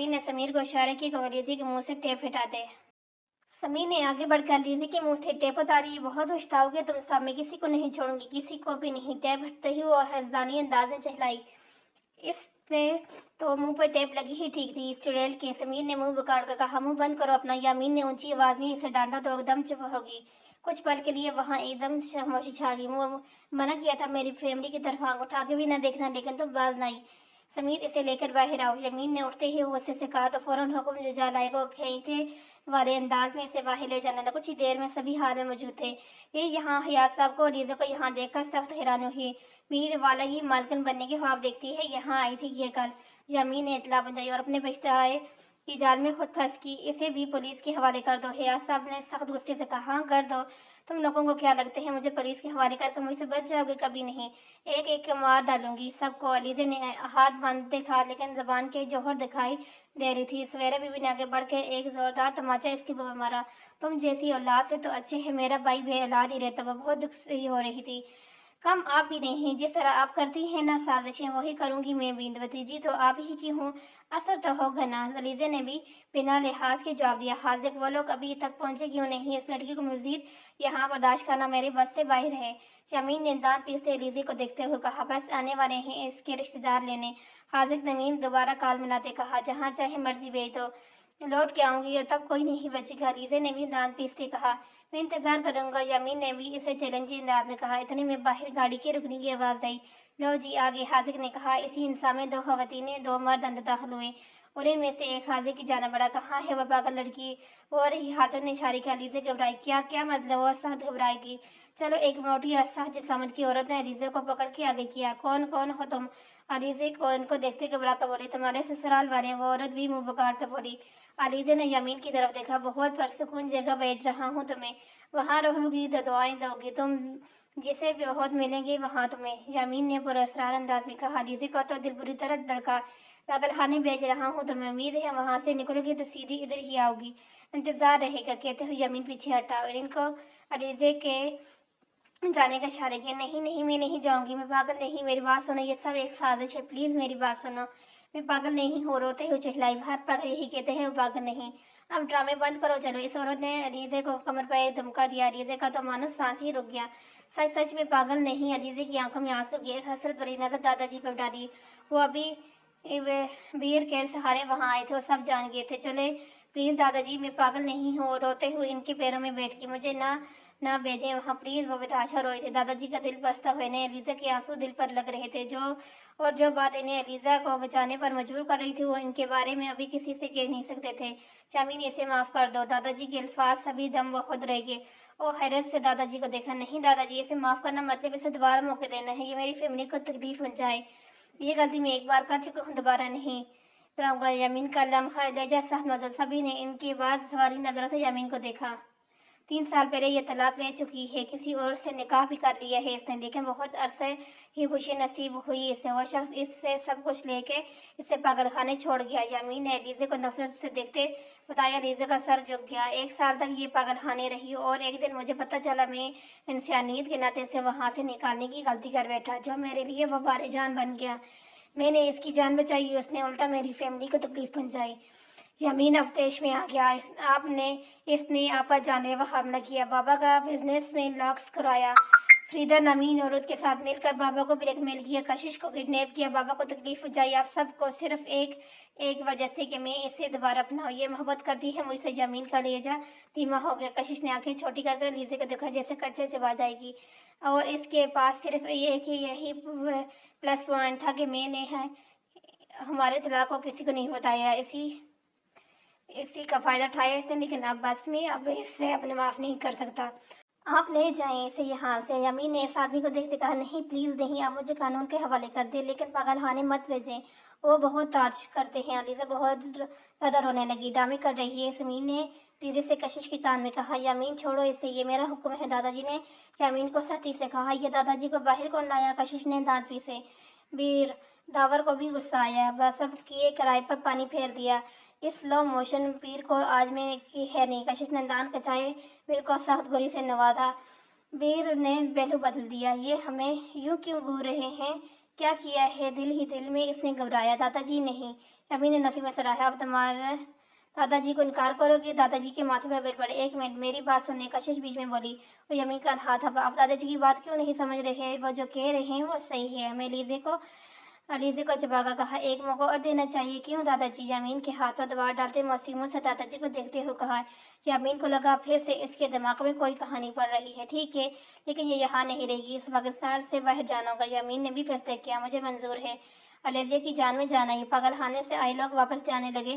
समीर ने समीर को इशारे किया कि अलीज़ा के मुंह से टेप हटा दे। समीर ने आगे बढ़कर अलीज़ा के मुंह से टेप उतारी। बहुत पछताओगे तुम सब, मैं किसी को नहीं छोड़ूंगी, किसी को भी नहीं। टेप हटते ही वो हर्जानी अंदाज में चिल्लाई, इससे तो मुंह पर टेप लगी ही ठीक थी, इस चुड़ैल के। समीर ने मुंह बिगाड़ कर कहा, मुंह बंद करो अपना। यामीन ने ऊंची आवाज में इसे डांटा तो एकदम चुप होगी। कुछ पल के लिए वहां एकदम खामोशी छा गई। मना किया था मेरी फैमिली की तरफ आंख उठा के भी न देखना, लेकिन तुम बाज न आई। समीर इसे लेकर बाहर आओ। यामीन ने उठते ही गुस्से से कहा तो फौरन हुक्म जालाई को खींचते वाले अंदाज में इसे बाहर ले जाने लगा। कुछ ही देर में सभी हाल में मौजूद थे। ये यहाँ हयात साहब को अलीज़ा को यहाँ देखकर सख्त हैरानी हुई। मीर वाला ही मालकिन बनने के ख्वाब देखती है, यहाँ आई थी ये कल। यामीन ने इतला बजाई और अपने पछताए की जाल में खुद फंस की। इसे भी पुलिस के हवाले कर दो। हयात साहब ने सख्त गुस्से से कहा, हाँ कर दो। तुम लोगों को क्या लगते हैं मुझे पुलिस के हवाले करके मुझसे बच जाओगे? कभी नहीं, एक एक के मार डालूंगी सबको। अलीज़ा ने हाथ बांधते कहा, लेकिन जबान के जौहर दिखाई दे रही थी। सवेरा बीबी ने आगे बढ़ के एक जोरदार तमाचा इसके मुंह में मारा। तुम जैसी औलाद से तो अच्छे है मेरा भाई बे औलाद ही रहता। वह बहुत दुख से हो रही थी। कम आप भी नहीं, जिस तरह आप करती हैं ना साजिशें, वही करूंगी मैं भी। भतीजी तो आप ही की हूँ, असर तो होगा ना। अलीज़ा ने भी बिना लिहाज के जवाब दिया। हाजिक वो लोग अभी तक पहुंचे क्यों नहीं? इस लड़की को मजीद यहाँ बर्दाश्त करना मेरे बस से बाहर है। यामीन ने दांत पीसते अलीज़ा को देखते हुए कहा, बस आने वाले हैं इसके रिश्तेदार लेने। हाजिक नवीन दोबारा काल मिलाते कहा, जहाँ चाहे मर्जी भेज दो, लौट के आऊंगी और तब कोई नहीं बचेगा। अलीज़ा ने भी दांत पीसते कहा, मैं इंतजार करूंगा। यामीन ने भी इसे चैलेंजिंग अंदाज में कहा। इतने में बाहर गाड़ी के रुकने की आवाज आई। लो जी आगे। हाजिक ने कहा। इसी इंसान में दो खवातीनें दो मर्द अंदर दाखिल हुए। उन्हीं में से एक हाजिक की जाना बड़ा, कहाँ है वह पागल लड़की? वो रही। हाजिक ने इशारे किया। अलीज़ा घबराई। क्या क्या मतलब? वो सख्त घबराएगी। चलो एक मोटी असहज जिसामत की औरत ने अलीज़ा को पकड़ के आगे किया। कौन कौन हो तुम? अलीज़ा को इनको देखते घबरा कर बोली, तुम्हारे ससुराल वाले। वो औरत भी मुंह बिगाड़ कर बोली। अलीज़ा ने यामीन की तरफ देखा। बहुत परसकून जगह भेज रहा हूँ तुम्हें, वहाँ रहोगी तो दुआएं दोगी तुम, जिसे भी बहुत मिलेंगे वहाँ तुम्हें। यामीन ने पुरस्कार अंदाज में कहा। अलीज़ा को तो दिल बुरी तरह धड़का। पागल खाने भेज रहा हूँ तुम्हें, उम्मीद है वहाँ से निकलोगी तो सीधी इधर ही आओगी, इंतजार रहेगा। कहते हुए यामीन पीछे हटा और इनको अलीज़ा के जाने का इशारा किया। नहीं नहीं, मैं नहीं जाऊंगी, मैं पागल नहीं, मेरी बात सुनो, ये सब एक साजिश है, प्लीज मेरी बात सुनो, मैं पागल नहीं हो। रोते हुए चिल्लाई। हर पागल यही कहते हैं वो पागल नहीं। अब ड्रामे बंद करो चलो। इस औरत ने अलीज़ा को कमर पर एक धमका दिया। अलीज़ा का तो मानो सांस ही रुक गया। सच सच में पागल नहीं। अलीज़ा की आंखों में आंसू गए। हसरत भरी नजर दादाजी पर डाली। वो अभी वीर के सहारे वहाँ आए थे, वो सब जान गए थे। चले प्लीज दादाजी, मैं पागल नहीं हूँ। रोते हुए इनके पैरों में बैठ के, मुझे ना भेजें वहाँ प्लीज। वो बेताशा रोए थे। दादाजी का दिल बसता हुए ने अलीज़ा के आंसू दिल पर लग रहे थे। जो बात इन्हें अलीज़ा को बचाने पर मजबूर कर रही थी, वो इनके बारे में अभी किसी से कह नहीं सकते थे। यामीन इसे माफ कर दो। दादाजी के अल्फाज सभी दम व खुद रह गए। वो हैरत से दादाजी को देखा। नहीं दादाजी, इसे माफ करना मतलब इसे दोबारा मौका देना है, ये मेरी फैमिली को तकलीफ बन जाए। ये गलती मैं एक बार कर चुका हूँ, दोबारा नहीं कराऊंगा। यामीन का लम्हा लहजा सख्त मजल। सभी ने इनके बाद सवारी नजरों से यामीन को देखा। 3 साल पहले ये तलाक ले चुकी है, किसी और से निकाह भी कर लिया है इसने, लेकिन बहुत अरसे ही खुशी नसीब हुई इसे। वो शख्स इससे सब कुछ लेके इसे पागल खाने छोड़ गया। यामीन ने अलीज़ा को नफरत से देखते बताया। अलीज़ा का सर झुक गया। 1 साल तक ये पागल खाने रही और एक दिन मुझे पता चला, मैं इंसानियत के नाते से वहाँ से निकालने की गलती कर बैठा, जो मेरे लिए वो बारे जान बन गया। मैंने इसकी जान बचाई, उसने उल्टा मेरी फैमिली को तकलीफ पहुँचाई। यामीन अब तेश में आ गया। इसने आपा जानलेवा हमला किया, बाबा का बिजनेस में लॉक्स कराया, फरीदा नमीन औरत के साथ मिलकर बाबा को ब्लैकमेल किया, कशिश को किडनैप किया, बाबा को तकलीफ पहुंचाई। आप सबको सिर्फ एक वजह से कि मैं इसे दोबारा अपनाऊं। ये मोहब्बत करती है मुझसे। यामीन का लेजा धीमा हो गया। कशिश ने आंखें छोटी कर अलीज़ा को देखा, जैसे कच्चे चबा जाएगी, और इसके पास सिर्फ यही प्लस पॉइंट था कि मैंने हमारे तलाक को किसी को नहीं बताया। इसी का फायदा उठाया इसने, लेकिन अब बस में, अब इससे अपने माफ नहीं कर सकता। आप ले जाएं इसे यहाँ से। यामीन ने इस आदमी को देखते कहा, नहीं प्लीज नहीं, आप मुझे कानून के हवाले कर दे, लेकिन पागल खाने मत भेजें, वो बहुत टार्च करते हैं। अलीज़ा बहुत ज़्यादा रोने लगी। ड्रामे कर रही है। समीर ने धीरे से कशिश के कान में कहा, यामीन छोड़ो इसे, ये मेरा हुक्म है। दादाजी ने यामीन को सख्ती से कहा। ये दादाजी को बाहर कौन लाया? कशिश ने दांत पीसे। वीर दावर को भी गुस्सा आया। वह सब किए किराए पर पानी फेर दिया। इस स्लो मोशन पीर को आज में की है नहीं। कशिश ने दांत कचाए वीर को सख्त गोली से नवाजा। वीर ने पहलू बदल दिया। ये हमें यूं क्यों घूर रहे हैं? क्या किया है? दिल ही दिल में इसने घबराया। दादाजी नहीं, यामीन ने नफी में सराहा, अब तुम्हारे दादाजी को इनकार करोगे? दादाजी के माथे पर बैठ पड़े। एक मिनट, मेरी बात सुनने, कशिश बीच में बोली। वो यमीन का हाथ हवा। आप दादाजी की बात क्यों नहीं समझ रहे? वो जो कह रहे हैं वो सही है। हमें लीजे को चबाकर कहा, एक मौका और देना चाहिए। क्यों दादाजी? यामीन के हाथ पर दबाव डालते मासूमों से दादाजी को देखते हुए कहा। यामीन को लगा फिर से इसके दिमाग में कोई कहानी पड़ रही है। ठीक है, लेकिन ये यहाँ नहीं रहेगी, इस पाकिस्तान से बाहर जाना होगा। यामीन ने भी फैसला किया, मुझे मंजूर है। अलेजिया की जान में जाना ही। पागल खाने से आए लोग वापस जाने लगे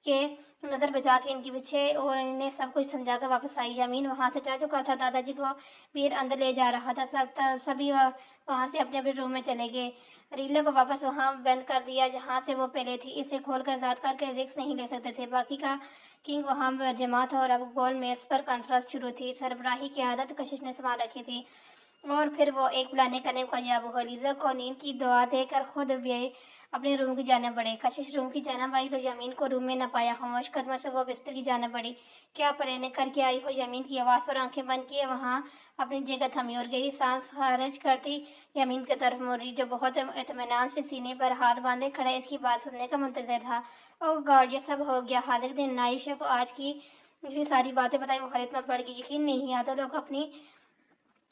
कि नजर बचा के इनके पीछे और इन्हें सब कुछ समझाकर वापस आई। यामीन वहाँ से जा चुका था। दादाजी को वीर अंदर ले जा रहा था। सभी वहाँ से अपने अपने रूम में चले गए। रीले को वापस वहाँ बंद कर दिया जहाँ से वो पहले थी। इसे खोलकर आजाद करके रिस्क नहीं ले सकते थे। बाकी का किंग वहाँ पर जमा था और अब गोल मेज पर कॉन्फ्रेंस शुरू थी। सरबराही की आदत कशिश ने संभाल रखी थी और फिर वो एक प्लान करने को कामयाब हुआ। लीजा को नींद की दुआ देकर खुद भी अपने रूम की जाना पड़े। कशिश रूम की जाना आई तो यामीन को रूम में न पाया। खामोश कदमों से वो बिस्तर की जाना पड़ी। क्या प्लान करके आई हो? यामीन की आवाज़ पर आंखें बंद किए वहाँ अपनी जगह थमी और गहरी सांस खारिज करती यामीन की तरफ मुड़ी, जो बहुत इत्मीनान से सीने पर हाथ बांधे खड़ा इसकी बात सुनने का मुंतजर था। ओह गॉड, ये सब हो गया। हादिक ने नाइशा को आज की भी सारी बातें बताई। वो खरीद में पड़ गई। यकीन नहीं आता लोग अपनी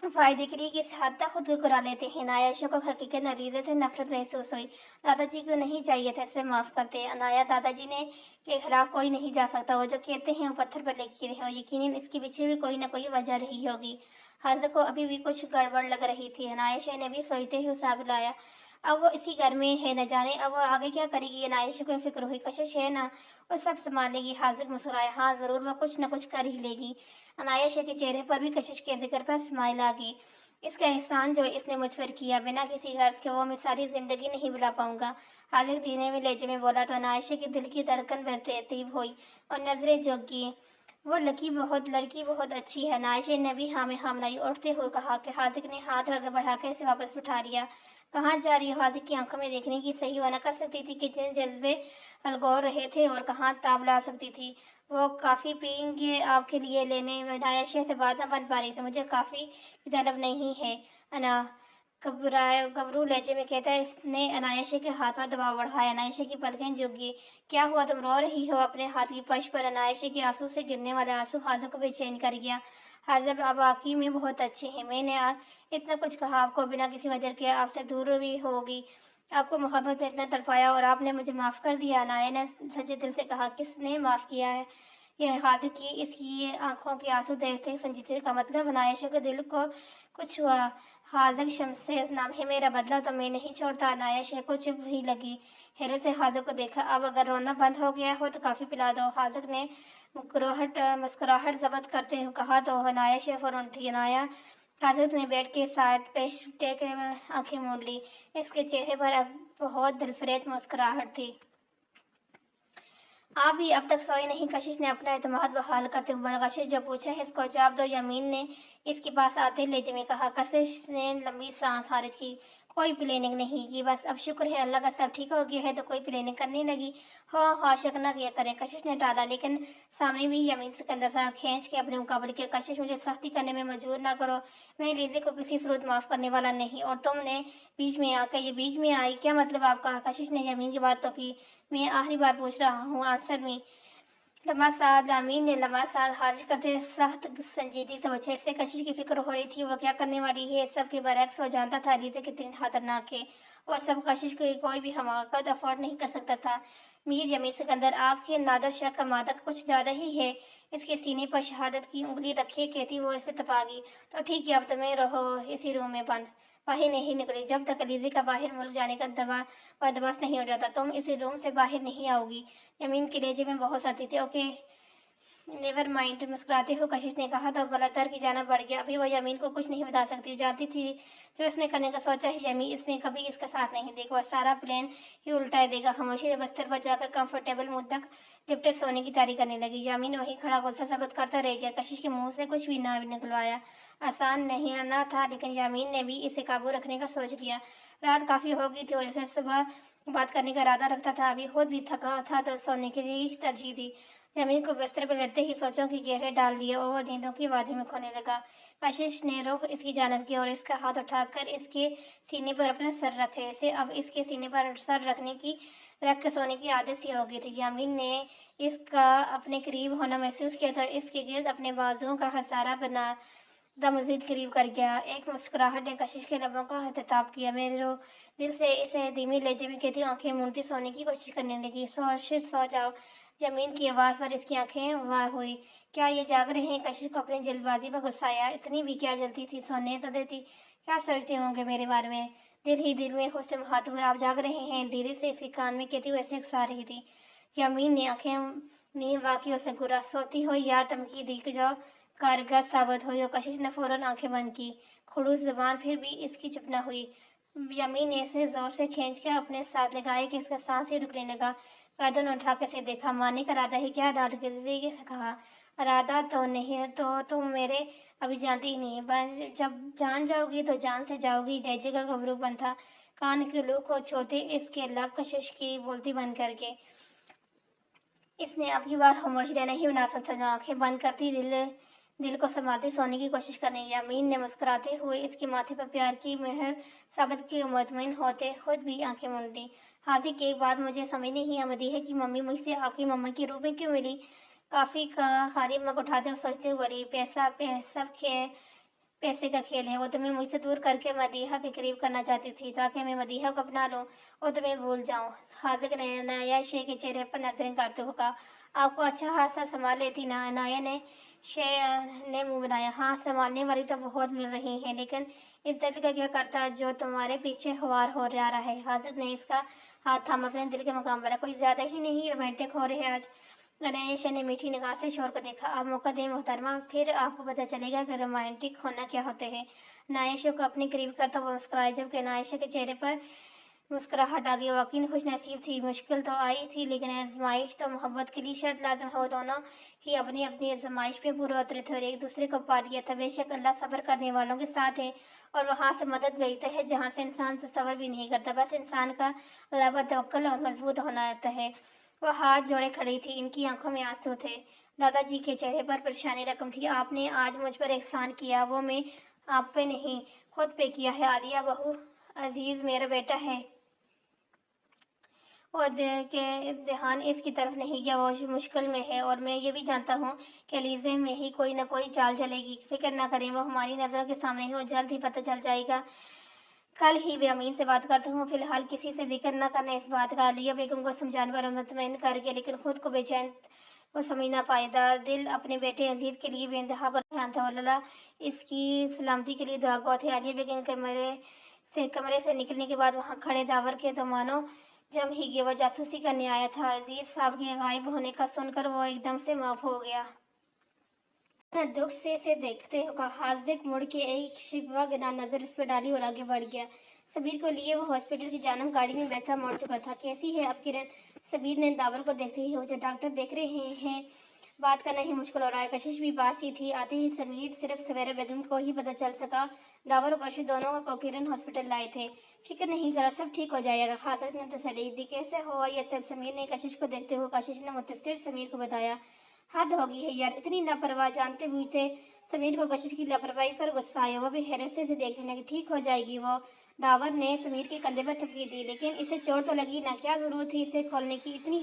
फायदे के लिए किस हद तक खुद को करा लेते हैं। अनायाशा को हकीकत नतीजे से नफरत महसूस हुई। दादाजी को नहीं चाहिए था इसे माफ करते। अनाया दादाजी ने के खिलाफ कोई नहीं जा सकता। वो जो कहते हैं वो पत्थर पर लिखे रहे हो। यकीनन इसके पीछे भी कोई न कोई वजह रही होगी। हाजिर को अभी भी कुछ गड़बड़ लग रही थी। अनायाशा ने भी सोचते ही उसे बुलाया। अब वो इसी घर में है, न जाने अब वो आगे क्या करेगी। अनायाशा को फिक्र हुई, कशिश है ना, वो सब संभालेगी। हाजिर मुस्कुराया, हाँ जरूर, वो कुछ न कुछ कर ही लेगी। अनायाशा के चेहरे पर भी कशिश के जिक्र पर स्माइल आ गई। इसका एहसान जो इसने मुझ पर किया, बिना किसी गर्ज के वो मैं सारी जिंदगी नहीं भुला पाऊंगा। हाजिर धीमे में लहजे में बोला तो अनायाशा के दिल की धड़कन तेज हुई और नजरें झुकी। वो लड़की बहुत अच्छी है। अनायाशा ने भी हाँ में हाँ मिलाई। उठते हुए कहा कि हाजिर ने हाथ आगे बढ़ाकर इसे वापस उठा लिया। कहाँ जा रही हो? हाजिर की आंखों में देखने की सही वना कर सकती थी कि जिन जज्बे अलगोर रहे थे और कहाँ ताब ला सकती थी। वो काफ़ी पियेंगे आपके लिए लेने में। अनायाशा से बात न बन पा रही थी। मुझे काफ़ी की तलब नहीं है अना, गबरू लहजे में कहता है। इसने अनायाशा के हाथ में दबाव बढ़ाया। अनायाशा की पलकें झुक गई। क्या हुआ, तुम रो रही हो? अपने हाथ की पश पर अनायाशा के आंसू से गिरने वाले आंसू हाथों को बेचैन कर गया। हाजिर अब वाकई में बहुत अच्छे हैं। मैंने इतना कुछ कहा आपको बिना किसी वजह के, आपसे दूर भी होगी, आपको मोहब्बत में इतना तड़पाया और आपने मुझे माफ़ कर दिया। अनाया ने सच्चे दिल से कहा, किसने माफ़ किया है? यह हाथ की इसकी आंखों के आंसू देखते संजीते का मतलब अनायाशा के दिल को कुछ हुआ। हाजिर शमशेर नाम है मेरा, बदला तो मैं नहीं छोड़ता। अनायाशा को चुप ही लगी। हैरत से हाजिर को देखा। अब अगर रोना बंद हो गया हो तो काफ़ी पिला दो। हाजिर ने मुस्कुराहट जब्त करते हुए कहा तो अनायाशा फौरन उठी। अनाया हाजिर ने बेड के साथ पेश टेक आंखें मूंद ली। इसके चेहरे पर अब बहुत दिलफरेज मुस्कुराहट थी। आप भी अब तक सोए नहीं? कशिश ने अपना एतमाद बहाल करते हुए कशिश जो पूछा है इसको जवाब दो। यमीन ने इसके पास आते लहजे में कहा। कशिश ने लंबी सांस खारिज की। कोई प्लानिंग नहीं की, बस अब शुक्र है अल्लाह का सब ठीक हो गया है तो कोई प्लानिंग करने लगी हो शक न किया करें। कशिश ने टाला, लेकिन सामने भी यमीन सिकंदर सा खींच के अपने मुकाबले के। कशिश, मुझे सख्ती करने में मजबूर ना करो। मैं लीजे को किसी सूरत माफ़ करने वाला नहीं और तुमने बीच में आकर ये बीच में आई, क्या मतलब आपका? कशिश ने यमीन की बात तो की। मैं आखिरी बार पूछ रहा हूँ, आंसर में। यामीन ने लम्हा सांस खारिज करते सख्त संजीदगी से पूछा। इससे कशिश की फिक्र हो रही थी वो क्या करने वाली है। सब के बरक्स वो जानता था लीजे कितनी खतरनाक है। वह सब कशिश को कोई भी हमाकत अफोर्ड नहीं कर सकता था। मीर यमीन सिकंदर, आपके नादर शक का मादक कुछ ज़्यादा ही है। इसके सीने पर शहादत की उंगली रखी कहती वो इसे तपागी। तो ठीक है, अब तुम्हें रहो इसी रूम में बंद, बाहर नहीं निकली जब तक लीजे का बाहर मुल्क जाने का बंदोबस्त नहीं हो जाता। तुम इस रूम से बाहर नहीं आओगी। यमीन के लहजे में बहुत सती थी। ओके नेवर माइंड, मुस्कुराते हुए कशिश ने कहा तो बलात्कार की जाना पड़ गया। अभी वह यमीन को कुछ नहीं बता सकती, जानती थी जो इसने करने का सोचा है यमीन इसमें कभी इसका साथ नहीं देगा। वह सारा प्लान ही उल्टा देगा। खामोशी से बस्तर पर जाकर कंफर्टेबल मुंह तक लिपटे सोने की तैयारी करने लगी। यमीन वहीं खड़ा गुस्सा सबूत करता रह गया। कशिश के मुंह से कुछ भी ना निकलवाया आसान नहीं आना था, लेकिन यमीन ने भी इसे काबू रखने का सोच लिया। रात काफ़ी हो गई थी और इसे सुबह बात करने का इरादा रखता था। अभी खुद भी थका था तो सोने के लिए तरजीह दी। जमीन को बिस्तर पर लेटते ही सोचों की गहरे डाल दिए और वो नींदों की वादी में खोने लगा। कशिश ने रुख इसकी जानब किया और इसका हाथ उठाकर इसके सीने पर अपना सर रखे। इसे अब इसके सीने पर सर रखने की رکھ کے سونے کی عادت سی ہو گئی تھی۔ یامین نے اس کا اپنے قریب ہونا محسوس کیا تو اس کے گرد اپنے بازوؤں کا خسارہ بنا دا مزید قریب کر گیا۔ ایک مسکراہٹ نے کشش کے لبوں کا احتطاب کیا۔ میرے رو دل سے اسے دھیمی لہجے میں کہتی آنکھیں مونتی سونے کی کوشش کرنے لگی۔ سو جاؤ۔ یامین کی آواز پر اس کی آنکھیں واہ ہوئی۔ کیا یہ جاگ رہے ہیں؟ کشش کو اپنی جلد بازی پر غصہ آیا۔ اتنی بھی کیا جلتی تھی، سونے تو دیتی۔ کیا سوچتے ہوں گے میرے بارے میں؟ دل ہی دل میں خود سے محاط ہوئے۔ آپ جاگ رہے ہیں؟ دھیرے سے اس کے کان میں کہتی ہوئے ایسے اکسا رہی تھی۔ یامین نے آنکھیں نیند واقعیوں سے گھورا۔ سوتی ہو یا تمکیدی جو کارگر ثابت ہو۔ کشش نے فوراً آنکھیں بند کی۔ خڑوس زبان پھر بھی اس کی چپ نہ ہوئی۔ یامین نے اسے زور سے کھینچ کے اپنے ساتھ لگایا کہ اس کا سانس ہی رکنے لگا۔ گردن اٹھا کے اسے دیکھا۔ ماننے کا ارادہ ہی کیا؟ دادگردی سے کہا۔ ارادہ تو نہیں تو تم میرے ابھی جانتی ہی نہیں۔ بس جب جان جاؤ گی تو جان سے جاؤ گی۔ لہجے کا گھبرو پن تھا۔ کان کے لوگ کو چھوتے اس کے لب کشش کی بولتی بند کر کے اس نے اب کی بار خاموش رہنا ہی مناسب سمجھا۔ آنکھیں بند کرتی دل کو سنبھالتے سونے کی کوشش کرنے۔ یامین نے مسکراتے ہوئے اس کے ماتھے پر پیار کی مہر ثابت کی۔ مطمئن ہوتے خود بھی آنکھیں موند لی۔ حاضر کی ایک بات مجھے سمجھ نہیں آمدی ہے کہ ممی مجھ سے آپ کی مما کے روپ میں کیوں ملی؟ کافی کا خالی مگ اٹھاتے اور سوچتے ہوئے بولی، پیسے کا کھیل ہے۔ وہ تمہیں مجھ سے دور کر کے مدیحہ کے قریب کرنا چاہتی تھی تاکہ میں مدیحہ کو اپنا لوں اور تمہیں بھول جاؤں۔ حاضر نے نایا شے کے چہرے پر نظریں کرتے ہوئے کہا، آپ کو اچھا خاصا سنبھال لیتی نا؟ نایا نے شے نے منہ بنایا۔ ہاں، سنبھالنے والی تو بہت مل رہی ہیں، لیکن اس درد کا کیا کرتا جو تمہارے پیچھے خوار ہو جا رہا ہے؟ حاضر نے اس کا ہاتھ تھام اپنے دل کے مقام پر رکھا۔ کوئی زیادہ ہی نہیں رومانٹک ہو رہے آج؟ نایا نے میٹھی نگاہ سے شوہر کو دیکھا۔ آپ موقع دیں محترمہ، پھر آپ کو پتہ چلے گا کہ رومانٹک ہونا کیا ہوتے ہیں۔ نایا کو اپنے قریب کرتا وہ مسکرایا، جبکہ نایا کے چہرے پر مسکراہٹ آ گئی۔ واقعی خوش نصیب تھی۔ مشکل تو آئی تھی لیکن آزمائش تو محبت کے لیے شرط لازم ہے۔ وہ دونوں ہی اپنی اپنی آزمائش پہ پورے اترے تھے اور ایک دوسرے کو پا لیا تھا۔ بے شک اللہ صبر کرنے والوں کے ساتھ ہے اور وہاں سے مدد ملتی ہے جہاں سے انسان تصور بھی نہیں کرتا۔ بس انسان کا اللہ پر توکل اور مضبوط ہونا آتا ہے۔ وہ ہاتھ جوڑے کھڑی تھی، ان کی آنکھوں میں آنسو تھے۔ دادا جی کے چہرے پر پریشانی رقم تھی۔ آپ نے آج مجھ پر احسان کیا، وہ میں آپ پہ نہیں خود پہ کیا ہے۔ عالیہ بہو عزیز میرا بیٹا ہے اور دھیان اس کی طرف نہیں گیا۔ وہ مشکل میں ہے اور میں یہ بھی جانتا ہوں کہ علیزے میں ہی کوئی نہ کوئی چال چلے گی۔ فکر نہ کریں، وہ ہماری نظروں کے سامنے ہے اور جلد ہی پتہ چل جائے گا۔ کل ہی یامین سے بات کرتا ہوں۔ فی الحال کسی سے ذکر نہ کرنا اس بات کا۔ عالیہ بیگم کو سمجھانے پر مطمئن کر گیا لیکن خود کو بے چین وہ سمجھ نہ پائے۔ دل اپنے بیٹے عزیز کے لیے بے انتہا پریشان تھا اور اللہ اس کی سلامتی کے لیے دعا گو تھے۔ عالیہ بیگم کمرے سے نکلنے کے بعد وہاں کھڑے داور کے دو مانو جم ہی گئے۔ وہ جاسوسی کرنے آیا تھا۔ عزیز صاحب کے غائب ہونے کا سن کر وہ ایک دم سے معاف ہو گیا۔ دکھ سے اسے دیکھتے ہو کہا۔ حاضر مڑ کے ایک شکوہ گنا نظر اس پہ ڈالی اور آگے بڑھ گیا۔ سبیر کو لیے وہ ہاسپٹل کی جانب گاڑی میں بیٹھا موڑ چکا تھا۔ کیسی ہے اب کرن؟ سبیر نے داور کو دیکھتے ہی مجھے ڈاکٹر دیکھ رہے ہیں، بات کرنا ہی مشکل ہو رہا ہے۔ کشش بھی پاس ہی تھی۔ آتے ہی سبیر صرف سویرا بیگم کو ہی پتہ چل سکا۔ داور اور کشش دونوں کو کرن ہاسپٹل لائے تھے۔ فکر نہیں کرو، سب ٹھیک ہو جائے گا، حاضر نے تسلی دی۔ کیسے ہوا یہ سب؟ سمیر نے کشش کو دیکھتے ہوئے کشش نے متصل سمیر کو بتایا۔ حد ہوگی ہے یار، اتنی لاپرواہ، جانتے بوجھتے۔ سمیر کو کشش کی لاپرواہی پر غصہ آیا۔ وہ بھی حیرت سے دیکھنے لگی۔ ٹھیک ہو جائے گی وہ۔ داور نے سمیر کے کندھے پر تھپکی دی۔ لیکن اسے چوٹ تو لگی نہ، کیا ضرورت تھی اسے کھولنے کی؟ اتنی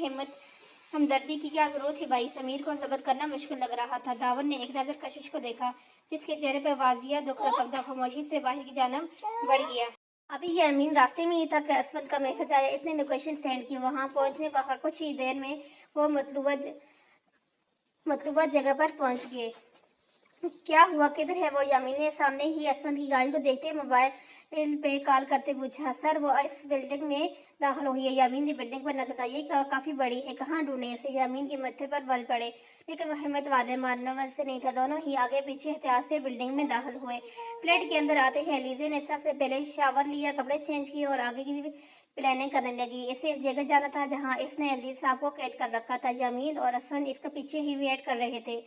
ہمدردی کی کیا ضرورت تھی بھائی؟ سمیر کو ضبط کرنا مشکل لگ رہا تھا۔ داور نے ایک نظر کشش کو دیکھا جس کے چہرے پر واضح دکھ رقم تھا۔ خاموشی سے باہر کی جانب بڑھ گیا۔ ابھی یامین راستے میں ہی تھا کہ اسود کا میسج آیا۔ اس نے لوکیشن سینڈ کی۔ وہاں پہنچنے کو کہا۔ کچھ ہی دیر میں وہ مطلوبہ جگہ پر پہنچ گئے۔ کیا ہوا؟ کدھر ہے وہ؟ یامین نے سامنے ہی اسود کی گاڑی کو دیکھتے موبائل پہ کال کرتے پوچھا۔ سر، وہ اس بلڈنگ میں داخل ہوئی ہے۔ یامین نے بلڈنگ پر نظر ڈالی۔ یہ کافی بڑی ہے، کہاں ڈھونڈیں اسے؟ یامین کے ماتھے پر بل پڑے لیکن وہ ہمت مارنے سے نہیں تھا۔ دونوں ہی آگے پیچھے احتیاط سے بلڈنگ میں داخل ہوئے۔ فلیٹ کے اندر آتے ہی علیزے نے سب سے پہلے شاور لیا، کپڑے چینج کیے اور آگے کی پلاننگ کرنے لگی۔ اسے اس جگہ جانا تھا جہاں اس نے عزیز صاحب کو قید کر رکھا تھا۔ یامین اور اسود اس کے پیچھے ہی ویٹ کر رہے تھے۔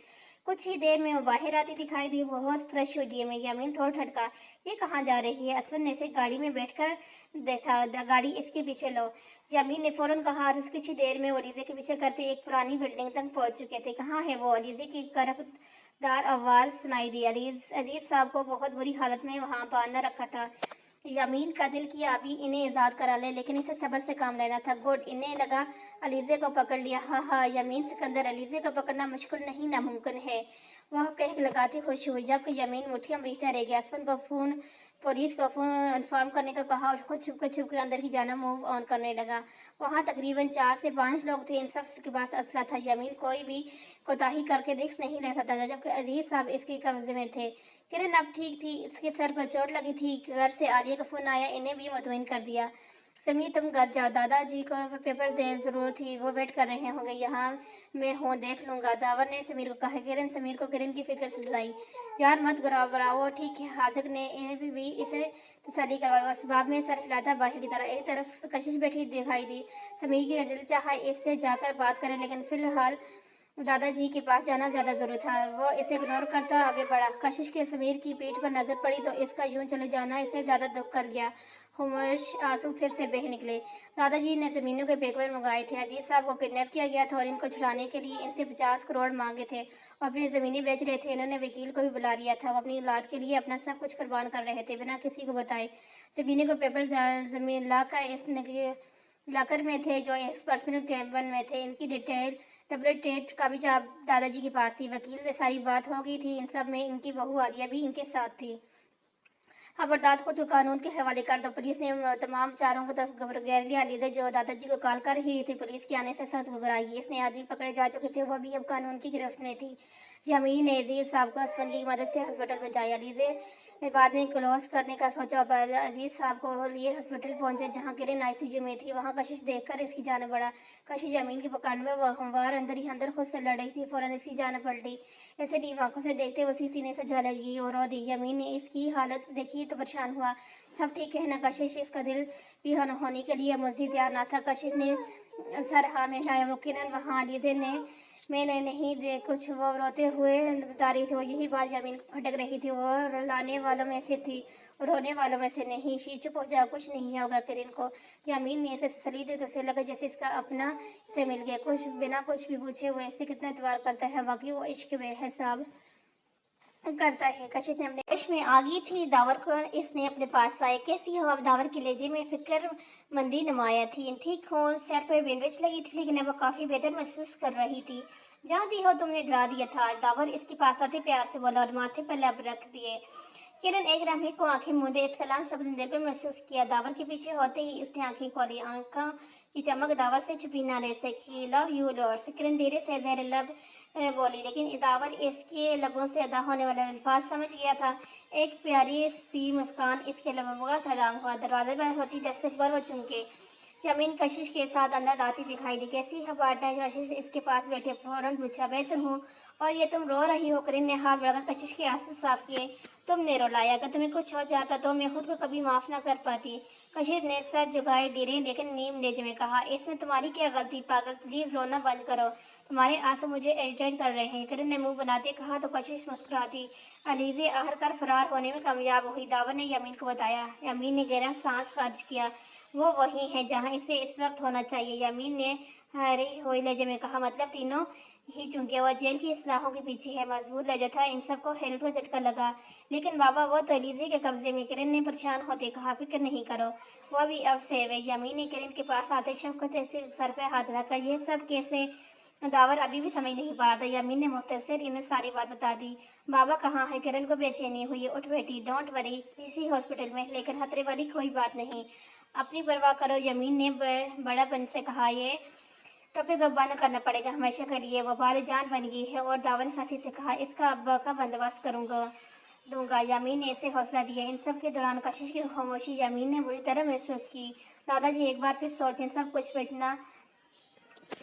کچھ ہی دیر میں وہ باہر آتی دکھائی دی، بہت فریش ہوئی میں۔ یامین تھوڑا ٹھٹکا، یہ کہاں جا رہی ہے؟ اسود نے اسے گاڑی میں بیٹھ کر دیکھا۔ گاڑی اس کے پیچھے لو۔ یامین نے فوراً کہا اور اس کچھ ہی دیر میں وہ علیزے کے پیچھے کرتے ایک پرانی بلڈنگ تک پہنچ چکے تھے۔ کہاں ہے وہ؟ علیزے کی کرفتار آواز سنائی دی۔ عزیز صاحب کو بہت بری حالت میں وہاں باندھ رکھا تھا۔ यामीन का दिल किया अभी इन्हें आज़ाद करा ले, लेकिन इसे सब्र से काम लेना था। गुड, इन्हें लगा अलीज़े को पकड़ लिया। हाँ, यामीन सिकंदर, अलीज़े को पकड़ना मुश्किल नहीं नामुमकिन है, वह कह लगाती खुश हुई, जबकि यामीन मुठ्ठियां बीचता रह गया। असफन को पुलिस को फोन इन्फॉर्म करने को कहा और खुद छुप के अंदर की जाना मूव ऑन करने लगा। वहाँ तकरीबन 4 से 5 लोग थे। इन सब के पास असला था। यामीन कोई भी कोताही करके रिस्क नहीं ले सकता था, जबकि अजीज साहब इसके कब्जे में थे। किरण अब ठीक थी, इसके सर पर चोट लगी थी। घर से आलिया का फोन आया, इन्हें भी मुतमईन कर दिया। समीर, तुम घर जाओ, दादाजी को पेपर दे जरूर थी, वो वेट कर रहे होंगे। यहाँ मैं हूँ, देख लूंगा, दावर ने समीर को कहा। किरण समीर को किरण की फिक्र सुझाई। यार मत घबराओ, ठीक है। हादिक ने भी इसे तसल्ली करवाई। उस बाब में सर हिलाता बाहर की तरफ। एक तरफ कशिश बैठी दिखाई दी। समीर की दिल चाहा इससे जाकर बात करें, लेकिन फिलहाल दादाजी के पास जाना ज्यादा जरूरी था। वो इसे इग्नोर करता आगे बढ़ा। कशिश के समीर की पीठ पर नजर पड़ी तो इसका यूं चले जाना इसे ज्यादा दुख कर गया। खामोश आंसू फिर से बह निकले। दादाजी ने जमीनों के पेपर मंगाए थे। अजीज साहब को किडनैप किया गया था और इनको छुड़ाने के लिए इनसे 50 करोड़ मांगे थे और अपनी जमीनें बेच रहे थे। इन्होंने वकील को भी बुला लिया था। वो अपनी औलाद के लिए अपना सब कुछ कुर्बान कर रहे थे बिना किसी को बताए। जमीनों को पेपर जमीन लाकर इस लॉकर में थे जो इस पर्सनल कैबिन में थे। इनकी डिटेल टेट का भी दादाजी के पास थी। वकील से सारी बात हो गई थी। इन सब में इनकी बहू आलिया भी इनके साथ थी। खबरदार हो तो कानून के हवाले कर दो। पुलिस ने तमाम चारों को घेर लिया। अलीज़ा जो दादाजी को कॉल कर रही थी, पुलिस के आने से सख्त घबराई। इसने आदमी पकड़े जा चुके थे, वह भी अब कानून की गिरफ्त में थी। यामीन ने अजीज साहब को असफन की मदद से हॉस्पिटल पहुंचाया। अलीज़े ने बाद में क्लोज करने का सोचा पर अजीज साहब को लिए हॉस्पिटल पहुंचे, जहां किरण आईसीयू में थी। वहां कशिश देखकर इसकी जान बढ़ा। कशिश यामीन के पकड़ में हमवार अंदर ही अंदर खुद से लड़ रही थी। फौरन इसकी जान पलटी। ऐसे नीम आंखों से देखते उसी सीने से जा लगी और रो दी। यामीन ने इसकी हालत देखी तो परेशान हुआ। सब ठीक है ना कशिश? इसका दिल भी होने के लिए मजीद तैयार ना था। कशिश ने सर हाँ में हिलाया। वो किरण वहाँ अलीज़े ने मैंने नहीं दे कुछ, वो रोते हुए बता रही थी। वो यही बात यामीन को खटक रही थी। वो रुलाने वालों में से थी और रोने वालों में से नहीं। शी चुप हो जा, कुछ नहीं होगा किरण को। यामीन ने इसे तसल्ली दी तो उसे लगा जैसे इसका अपना से मिल गया। कुछ बिना कुछ भी पूछे हुए इससे कितना एतबार करता है। बाकी वो इश्क बेहिसाब करता है। कशिश ने अपने इश्क में आ गई थी। दावर को इसने अपने पास लाया। कैसी हो? अब दावर के लहजे में फिक्र मंदी नुमाया थी। ठीक हो? सर पर बैंडेज लगी थी, लेकिन अब काफी बेहतर महसूस कर रही थी। जानती हो, तुमने डरा दिया था। दावर इसके पास आते प्यार से बोला और माथे पर लब रख दिए। किरण एक लम्हे को आंखें मूंदे इस कलाम शब्द ने दिल पे महसूस किया। दावर के पीछे होते ही इसने आंखें खोली। आंखों की चमक दावर से छुपी ना रह सकी। लव यू लॉर्ड, किरण धीरे से देर लब बोली, लेकिन दावर इसके लबों से अदा होने वाले अल्फाज समझ गया था। एक प्यारी सी मुस्कान इसके लबों का तदाम हुआ। दरवाजे पर होती जैसे पर वो चुमके। यामीन कशिश के साथ अंदर आती दिखाई दी। कैसी है बाटा? कशिश इसके पास बैठे फौरन पूछा। बेहतर हूँ, और ये तुम रो रही हो? किरण ने हाथ बढ़ाकर कशिश के आंसू साफ किए। तुमने रुलाया। अगर तुम्हें कुछ हो जाता तो मैं खुद को कभी माफ ना कर पाती। कशिश ने सर झुकाए धीरे लेकिन नीम लेज में कहा, इसमें तुम्हारी क्या गलती? पागल, प्लीज रोना बंद करो, तुम्हारे आंसू मुझे इरिटेट कर रहे हैं। किरण ने मुंह बनाते कहा तो कशिश मुस्कुराती। अलीज़े आखिरकार फरार होने में कामयाब हुई। दावर ने यामीन को बताया। यामीन ने गहरा सांस खर्च किया। वो वही है जहाँ इसे इस वक्त होना चाहिए। यामीन ने हरे हुए लहजे में कहा, मतलब तीनों ही चूंकि वह जेल की इस्लाहों के पीछे है। मजबूत लहजा था। इन सबको हैरत का झटका लगा। लेकिन बाबा, वो तो अलीज़े के कब्जे में। किरण ने परेशान होते कहा, फिक्र नहीं करो, वह भी अब सेव है। यामीन ने किरण के पास आते शफ़क़त से सर पे हाथ रखा। यह सब कैसे? दावर अभी भी समझ नहीं पा रहा था। यामीन ने मुख्तसर इन्हें सारी बात बता दी। बाबा कहाँ है? किरण को बेचैनी हुई। उठ बेटी, डोंट वरी, इसी हॉस्पिटल में, लेकिन खतरे वाली कोई बात नहीं, अपनी परवाह करो। यामीन ने बड़ापन से कहा। ये टॉपिक अब बंद करना पड़ेगा हमेशा के लिए, वो बाल जान बन गई है। और दावर ने साथी से कहा, इसका अब्बा का बंदोबस्त दूंगा। यामीन ने इसे हौसला दिया। इन सब के दौरान कशिश की खामोशी यामीन ने बुरी तरह महसूस की। दादाजी एक बार फिर सोचें, सब कुछ बेचना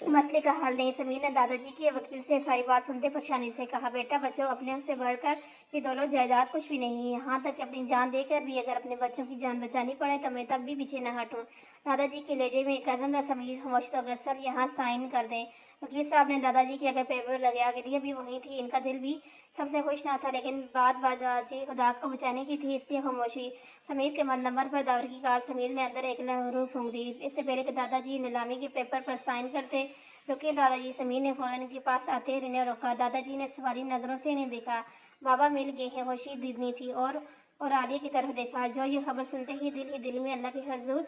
मसले का हल नहीं। समीर ने दादाजी के वकील से सारी बात सुनते परेशानी से कहा, बेटा बच्चों, अपने से बढ़कर ये दौलत जायदाद कुछ भी नहीं है। यहाँ तक अपनी जान देकर भी अगर अपने बच्चों की जान बचानी पड़े तो मैं तब भी पीछे न हटूँ। दादाजी के लहजे में कदम समीर खामोश तो अगर सर यहाँ साइन कर दें। वकील साहब ने दादाजी के अगर पेपर लगा लिए भी वही थी। इनका दिल भी सबसे खुश ना था, लेकिन बात दादाजी खुदा को बचाने की थी, इसलिए खामोशी। समीर के नंबर पर दावर की कार। समीर ने अंदर एक लहरू फूंक दी। इससे पहले कि दादाजी नीलामी के पेपर पर साइन करते रुके, दादाजी समीर ने फौरन इनके पास आते इन्हें रोका। दादाजी ने सवारी नजरों से इन्हें देखा। बाबा मिल गए हैं, खुशी दीदनी थी और اور عالیہ کی طرف دیکھا، جو یہ خبر سنتے ہی دل میں اللہ کے حضور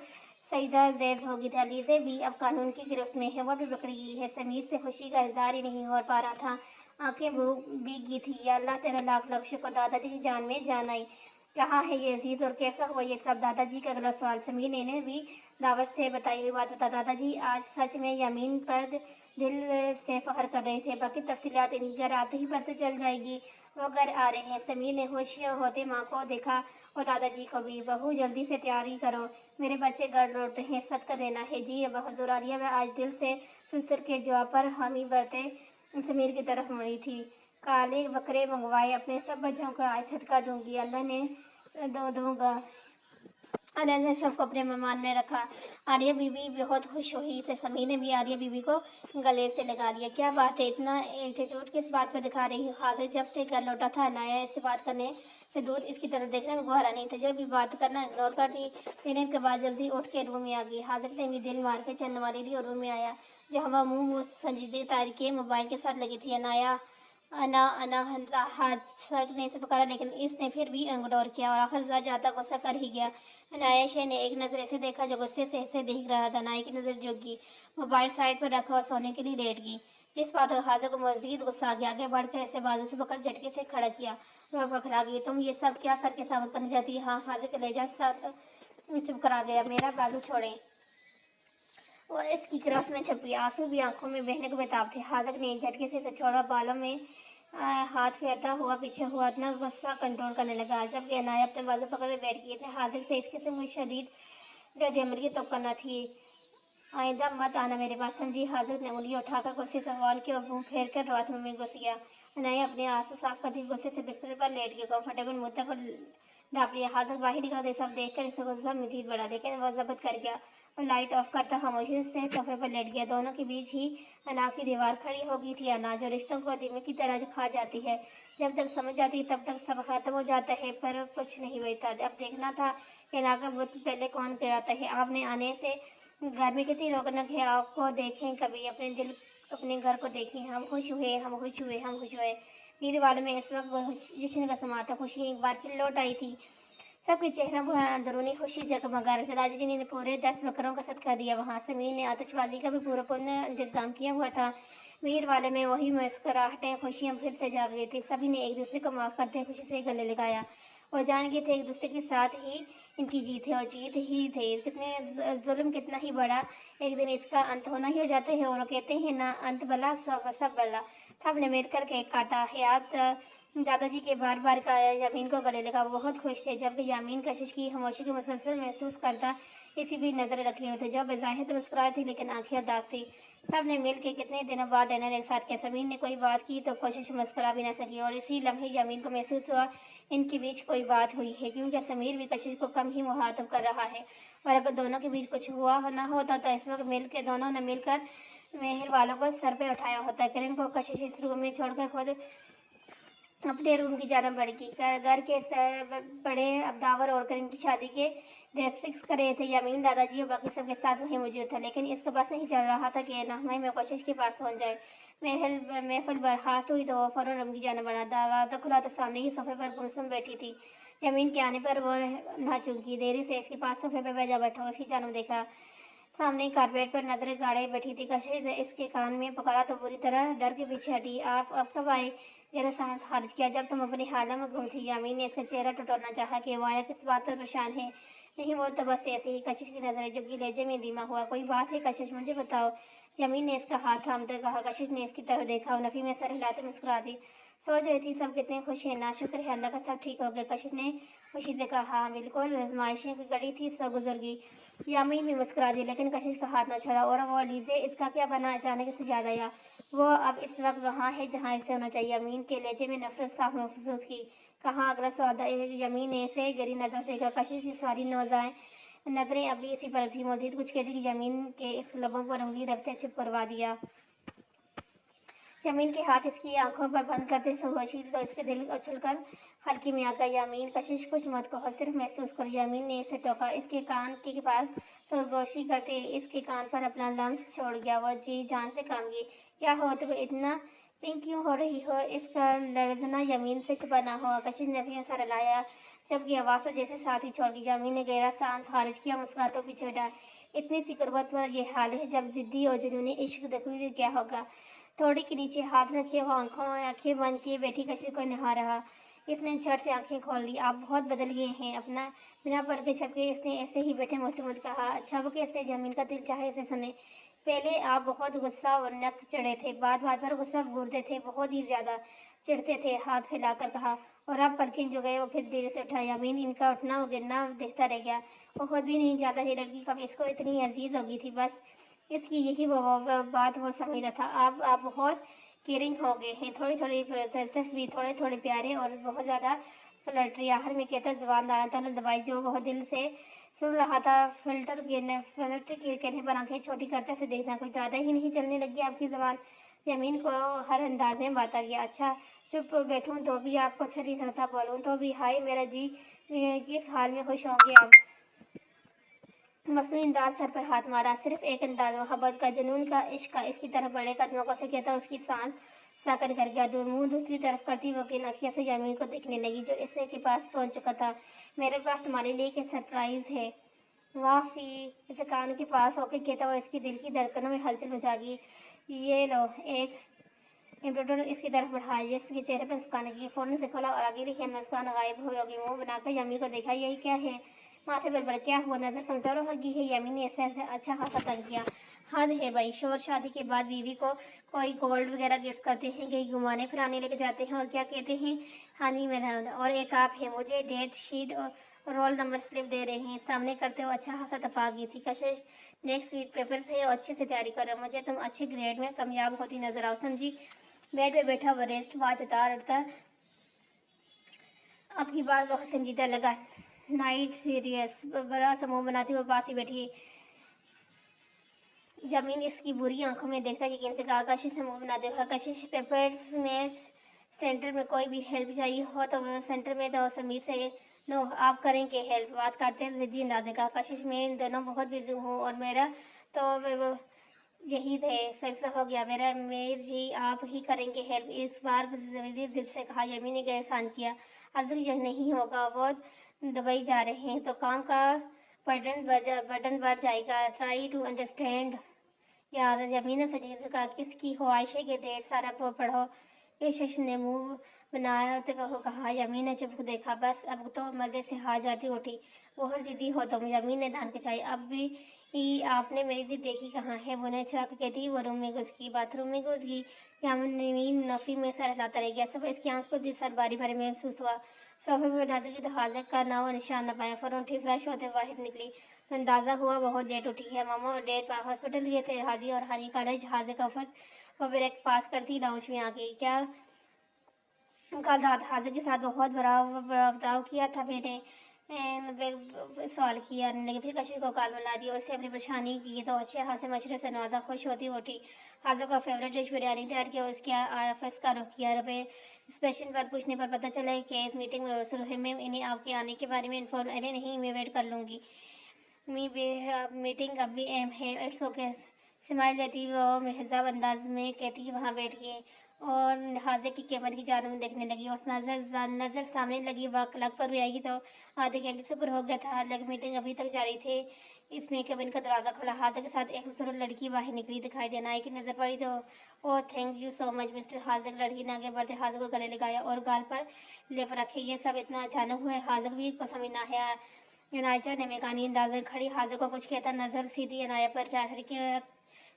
سجدہ ریز ہو گئی تھی۔ علیزہ بھی اب قانون کی گرفت میں ہے، وہ بھی پکڑی گئی ہے۔ سمیر سے خوشی کا اظہار ہی نہیں ہو پا رہا تھا، آنکھیں بھیگ گئی تھی۔ یا اللہ تیرا لاکھ لاکھ شکر، دادا جی کی جان میں جان آئی۔ کہاں ہے یہ عزیز اور کیسا ہوا یہ سب؟ دادا جی کا اگلا سوال۔ سمیر نے انہیں بھی دعوت سے بتائی ہوئی بات بتا۔ دادا جی آج سچ میں یمین پر دل سے فخر کر رہے تھے، باقی تفصیلات ان گھر آتے ہی پتہ چل جائے گی۔ وہ گھر آ رہے ہیں۔ سمیر نے ہوش ہوتے ماں کو دیکھا اور دادا جی کو بھی۔ بہو جلدی سے تیاری کرو، میرے بچے گھر لوٹ رہے ہیں، صدقہ دینا ہے۔ جی ابا حضور۔ عالیہ وہ آج دل سے سسر کے جواب پر حامی بھرتے سمیر کی طرف مڑی تھی۔ کالے بکرے منگوائے، اپنے سب بچوں کو آج صدقہ دوں گی، اللہ نے دوں گا۔ اللہ نے سب کو اپنے مہمان میں رکھا۔ عالیہ بی بی بہت خوش ہوئی۔ سے سمیر نے بھی عالیہ بی بی کو گلے سے لگا لیا۔ کیا بات ہے، اتنا ایٹیٹیوڈ کس بات پر دکھا رہی ہو؟ حاضر جب سے گھر لوٹا تھا، عنایہ اس سے بات کرنے سے دور اس کی طرف دیکھنے میں گوارا نہیں تھا۔ جو بھی بات کرنا اگنور کر دی۔ پینے کے بعد جلدی اٹھ کے روم میں آ گئی۔ حاضر نے بھی دل مار کے چند نوالے لی اور روم میں آیا، جہاں وہ منہ سنجیدگی طاری کیے موبائل کے ساتھ لگی تھی۔ عنایہ انا حاضر نے اسے پکارا، لیکن اس نے پھر بھی اگنور کیا اور آخر جاتا غصہ کر ہی گیا۔ عنایہ نے ایک نظر اسے دیکھا جو غصے سے اسے دیکھ رہا تھا۔ عنایہ کی نظر جھک گئی، موبائل سائڈ پر رکھا اور سونے کے لیے لیٹ گئی، جس بات پر حاضر کو مزید غصہ آ گیا۔ آگے بڑھ کر اسے بازو سے پکڑ جھٹکے سے کھڑا کیا۔ وہ پکڑا گئی۔ تم یہ سب کیا کر کے ثابت کرنا چاہتی؟ ہاں، حاضر کا لہجہ چپ کرا گیا۔ میرا بازو چھوڑیں۔ وہ اس کی گرفت میں چھپی، آنسو بھی آنکھوں میں بہنے کو بےتاب تھے۔ حاضر نے ایک جھٹکے سے اسے چھوڑا، بالوں میں ہاتھ پھیرتا ہوا پیچھے ہوا، اپنا غصہ کنٹرول کرنے لگا۔ جبکہ عنایہ اپنے بازو پکڑ کر بیٹھ گئی تھی۔ حاضر سے اس قسم کی شدید رد عمل کی توقع نہ تھی۔ آئندہ مت آنا میرے پاس، سمجھی؟ حاضر نے انگلی اٹھا کر غصے سے وال کے اور منہ پھیر کر باتھ روم میں گھس گیا۔ عنایہ اپنے آنسو صاف کرتی ہوئی غصے سے بستر پر لیٹ گئی، کمفرٹیبل مدت کو ڈھانپ لیا۔ حاضر باہر نکلا تو یہ سب دیکھ کر اسے غصہ مزید بڑھا، لیکن وہ ضبط کر گیا اور لائٹ آف کرتا خاموشی سے صوفے پر لیٹ گیا۔ دونوں کے بیچ ہی انا کی دیوار کھڑی ہو گئی تھی۔ انا جو رشتوں کو دمے کی طرح کھا جاتی ہے، جب تک سمجھ جاتی ہے تب تک سب ختم ہو جاتا ہے، پر کچھ نہیں بچتا۔ اب دیکھنا تھا کہ انا کا بت پہلے کون گراتا ہے۔ آپ نے آنے سے گھر میں کتنی رونق ہے، آپ کو دیکھیں، کبھی اپنے گھر کو دیکھیں۔ ہم خوش ہوئے، ہم خوش ہوئے، ہم خوش ہوئے۔ میرے والے میں اس وقت جشن کا سما تھا۔ خوشی ایک بار پھر لوٹ آئی تھی۔ سب کے چہروں پر اندرونی خوشی جگمگا رہی تھی۔ دادا جی نے پورے 10 بکروں کا صدقہ دیا۔ وہاں سمیر نے آتش بازی کا بھی پورا انتظام کیا ہوا تھا۔ میر والے میں وہی مسکراہٹیں، خوشیاں پھر سے جاگ گئی تھی۔ سبھی نے ایک دوسرے کو معاف کرتے ہوئے خوشی سے گلے لگایا اور جان گئے تھے ایک دوسرے کے ساتھ ہی ان کی جیت ہے اور جیت ہی تھے۔ کتنے ظلم کتنا ہی بڑا، ایک دن اس کا انت ہونا ہی ہو جاتا ہے، اور وہ کہتے ہیں نہ انت بلا سب بلا۔ سب نے مل کر کیک کاٹا۔ حیات دادا جی کے بار بار کا یامین کو گلے لگا، وہ بہت خوش تھے۔ جبکہ یامین کشش کی خاموشی کو مسلسل محسوس کرتا اسی بھی نظر رکھے ہوئے تھے، جو بظاہر مسکرائے تھی لیکن آنکھیں اداس تھی۔ سب نے مل کے کتنے دنوں بعد ڈنر ایک ساتھ کیا۔ سمیر نے کوئی بات کی تو کوشش مسکرا بھی نہ سکی، اور اسی لمحے یامین کو محسوس ہوا ان کے بیچ کوئی بات ہوئی ہے، کیونکہ سمیر بھی کشش کو کم ہی مخاطب کر رہا ہے، اور اگر دونوں کے بیچ کچھ ہوا نہ ہوتا تو اس وقت دونوں نے مل کر مہر والوں کو سر پہ اٹھایا ہوتا۔ کرن کو کشش اس روم میں چھوڑ کر خود اپنے روم کی جانب بڑھ گئی۔ گھر کے بڑے اب داور اور کرن کی شادی کے ڈیٹ فکس کر رہے تھے۔ یامین دادا جی اور باقی سب کے ساتھ وہیں موجود تھا، لیکن اس کا بس نہیں چل رہا تھا کہ نہمائی میں کوشش کے پاس پہنچ جائے۔ محفل برخاست ہوئی تو وہ فوراً روم کی جانب بڑھا۔ دروازہ کھلا تو سامنے ہی صوفے پر گمسم بیٹھی تھی۔ یامین کے آنے پر وہ نہ چونکی، دیری سے اس کے پاس صوفے پر جا بیٹھا، اس کی جانب دیکھا۔ سامنے کارپیٹ پر نظریں گاڑے بیٹھی تھی۔ کشش نے اس کے کان میں پکارا تو بری طرح ڈر کے پیچھے ہٹی۔ آپ کب آئے؟ ذرا سانس خارج کیا، جب تم اپنی حالہ میں گم تھی۔ یامین نے اس کا چہرہ ٹٹولنا چاہا کہ وہ آیا کس بات پر پریشان ہے۔ نہیں، وہ تو بس ایسے ہی۔ کشش کی نظریں جھک گئی، لہجے میں دھیما ہوا، کوئی بات ہے کشش، مجھے بتاؤ۔ یامین نے اس کا ہاتھ تھامتے کہا۔ کشش نے اس کی طرف دیکھا اور نفی میں سر ہلاتے مسکرا دی۔ سوچ رہی تھی سب کتنے خوش ہیں نا، شکر ہے اللہ کا سب ٹھیک ہو گیا۔ کشش نے خوشی سے کہا، ہاں بالکل، آزمائشیں گڑی تھی سب گزر گئی۔ یامین بھی مسکرا دی، لیکن کشش کا ہاتھ نہ چھوڑا۔ اور وہ علیزے، اس کا کیا بنا؟ اچانک اسے یاد آیا، وہ اب اس وقت وہاں ہے جہاں اسے ہونا چاہیے۔ یامین کے لہجے میں نفرت صاف محسوس کی۔ کہاں اگلا سودا؟ یامین نے اسے گہری نظر سے دیکھا۔ کشش کی ساری نوزائیں نظریں ابھی اسی پر تھی۔ مزید کچھ کہتی کہ یامین کے اس لبوں پر انگلی رکھتے چپ کروا دیا۔ یامین کے ہاتھ اس کی آنکھوں پر بند کرتے سرگوشی تو اس کے دل اچھل کر حلقے میں آ گیا۔ یامین، کشش کچھ مت کہو، صرف محسوس کرو۔ یامین نے اسے ٹوکا، اس کے کان کے پاس سرگوشی کرتے اس کے کان پر اپنا لمس چھوڑ گیا۔ وہ جی جان سے کام گئی۔ کیا ہو تم اتنا پنک کیوں ہو رہی ہو؟ اس کا لرزنا یامین سے چھپا نہ ہوا۔ کشش نے نفی میں سر ہلایا जबकि आवाज़ से जैसे साथ ही छोड़ गई। यामीन ने गहरा सांस खारिज किया, मुस्कुराते पीछे हटा। इतनी सी गुर्बत पर ये हाल है, जब जिद्दी और जुनूनी इश्क देखोगे क्या होगा। थोड़ी के नीचे हाथ रखे वो आंखें बंद किए बैठी कशिश को निहार रहा। इसने झट से आंखें खोल ली। आप बहुत बदल गए हैं, अपना बिना पलके झपके इसने ऐसे ही बैठे मुँह से मुझ कहा। अच्छा वो कैसे? यामीन का दिल चाहे इसे सुने। पहले आप बहुत गुस्सा और नक चढ़े थे, बात बात पर गुस्सा घूरते थे, बहुत ही ज्यादा चिढ़ते थे। हाथ फैलाकर कहा। और अब पलकें जो गए वो फिर धीरे से उठा। यामीन इनका उठना और गिरना देखता रह गया। वो खुद भी नहीं जानता थी लड़की कब इसको इतनी अजीज हो गई थी। बस इसकी यही वो बात वो समझता था। आप बहुत केयरिंग हो गए हैं, थोड़ी थोड़ी सेल्फिश भी, थोड़े थोड़े प्यारे और बहुत ज़्यादा फ्लर्टी। आखिर में कहता जुबान दाना तो दबाई जो बहुत दिल से सुन रहा था। फिल्टर कहने पर आंखें छोटी करते से देखना, कुछ ज़्यादा ही नहीं चलने लगी आपकी ज़बान? ज़मीन को हर अंदाज में बाता गया। अच्छा चुप बैठूं तो भी आपको अच्छा नहीं लगता, बोलूं तो भी? हाय मेरा जी, किस हाल में खुश होंगे आप? मसनूई अंदाज सर पर हाथ मारा। सिर्फ एक अंदाज, मोहब्बत का, जुनून का, इश्क का। इसकी तरफ बड़े कदमों को से कहता उसकी सांस साकन कर गया। मुंह दूसरी तरफ करती वो की नखिया से यामीन को देखने लगी जो इसने के पास पहुंच चुका था। मेरे पास तुम्हारे लिए एक सरप्राइज है। वाह फी, इसे कान के पास होकर कहता हुआ इसकी दिल की धड़कनों में हलचल मचा गई। ये लो, एक इम्प्रोटर इसकी तरफ बढ़ाया जिसके चेहरे पर मुस्कान की। फौरन से खोला और आगे लिखी मुस्कान गायब हो गई। मुंह बनाकर यामीन को देखा। यही क्या है? माथे पर बढ़ क्या हुआ? नजर कमजोर हो गई है? यामीन ने ऐसे अच्छा खासा तंग किया। हद है भाई, शोर। शादी के बाद बीवी को कोई गोल्ड वगैरह गिफ्ट करते हैं, कहीं घुमाने फिराने लेके जाते हैं और क्या कहते हैं हानि में। और एक आप है, मुझे डेट शीट और रोल नंबर स्लिप दे रहे हैं, सामने करते हो अच्छा खासा तपा गई थी। कशिश नेक्स्ट वीक पेपर से अच्छे से तैयारी करो, मुझे तुम अच्छे ग्रेड में कामयाब होती नजर आओ, समझी? बेड पे बैठा वो रेस्ट वॉच उतारता आपकी बात बहुत संजीदा लगा। नाइट सीरियस बड़ा समूह बनाती वो पास ही बैठी। जमीन इसकी बुरी आंखों में देखता कि से कहा। कशिश ने मुंह बनाते हुए। कशिश पेपर्स में सेंटर में कोई भी हेल्प चाहिए हो तो सेंटर में तो समीर से लो, आप करेंगे हेल्प? बात करते जिद्दी अंदाज में कहा। कशिश मैं इन दोनों बहुत बिजी हूँ और मेरा तो यही थे, फैसला हो गया मेरा। मेर जी आप ही करेंगे हेल्प? इस बार जिद से कहा। यमी ने गैरसान किया। अजर यह नहीं होगा, वो दुबई जा रहे हैं तो काम का बर्डन बढ़ जाएगा। ट्राई टू अंडरस्टैंड यार। यमीन ने सजीद से कहा। किसकी ख्वाहिशें के ढेर सारा पढ़ो। यशश ने मुंह बनाया तो कहा। यमीन ने चुप देखा। बस अब तो मजे से हाथ जाती उठी। बहुत जिद्दी हो तुम, यमीन ने धान के चाहिए। अब भी आपने मेरी जिद देखी कहाँ है? वो छुआ के कहती वो रूम में घुस गई, बाथरूम में घुस गई। यमीन नफी में सर हिलाता रह गया। सब इसकी आंख को दिल सर बारी बारी महसूस हुआ। सोफे पर नाजुक की तो हाजिर का ना वो निशान न पाया। फौरन उठी, फ्रेश होते बाहर निकली तो अंदाजा हुआ बहुत लेट उठी है। मामा और डैड हॉस्पिटल गए थे। हादी और हानि कॉलेज हाजिर का फर्स्ट वो ब्रेकफास्ट करती लाउंज में आ गई। क्या कल रात हाजिर के साथ बहुत बड़ा बर्ताव किया था मैंने? सवाल किया लेकिन फिर कशिश को कॉल बना दी और उससे अपनी परेशानी की तो अच्छे हाथ से मशरे से नवाजा। खुश होती उठी। हाजिर का फेवरेट डिश बिरयानी तैयार किया। उसके ऑफिस का रुख किया। रुपये स्पेशल पर पूछने पर पता चला कि इस मीटिंग में वसूल है। मैं इन्हें आपके आने के बारे में इन्फॉर्म, अरे नहीं मैं वेट कर लूँगी। मीटिंग अब भी अहम है। इट्स ओके, स्माइल देती वो महजाब अंदाज में कहती वहाँ बैठ गई और हाजिर की केबल की जानब देखने लगी। उस नजर सामने लगी लग पर भी आएगी तो आधे घंटे से ऊपर हो गया था। लग मीटिंग अभी तक जारी थी। इसने केबिन का दरवाजा खोला। हाजिर के साथ एक खूबसूरत लड़की बाहर निकली दिखाई देना आई की नजर पड़ी तो oh thank you so much mister हाजिर। लड़की ने आगे बढ़ते हाजिर को गले लगाया और गाल पर लेप रखे। ये सब इतना अचानक हुआ है, हाजिर भी को समझ ना है। अनायचा ने मेकानी अंदाज में खड़ी हाजिर को कुछ कहता नजर सीधी अनाया पर चाहरी के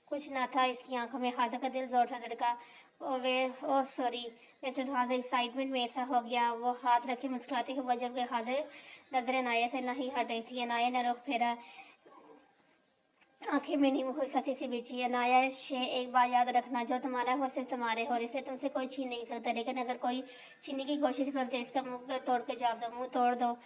कुछ ना था इसकी आंखों में। हाजिर का दिल जोर से धड़का। ओ सॉरी। वैसे तो हाजिर एक्साइटमेंट में ऐसा हो गया। वो हाथ रखे मुस्कुराते हुए जबकि हाजिर नजर अनाया से नहीं हट रही थी। अनाया ने रुख फेरा, आंखें में नींबू हुई सची सी बिछी। अनाया शे एक बार याद रखना, जो तुम्हारा हो सिर्फ तुम्हारे हो, इसे तुमसे कोई छीन नहीं सकता। लेकिन अगर कोई छीनने की कोशिश करते इसका मुंह तोड़ के जवाब दो। मुंह तोड़ दो,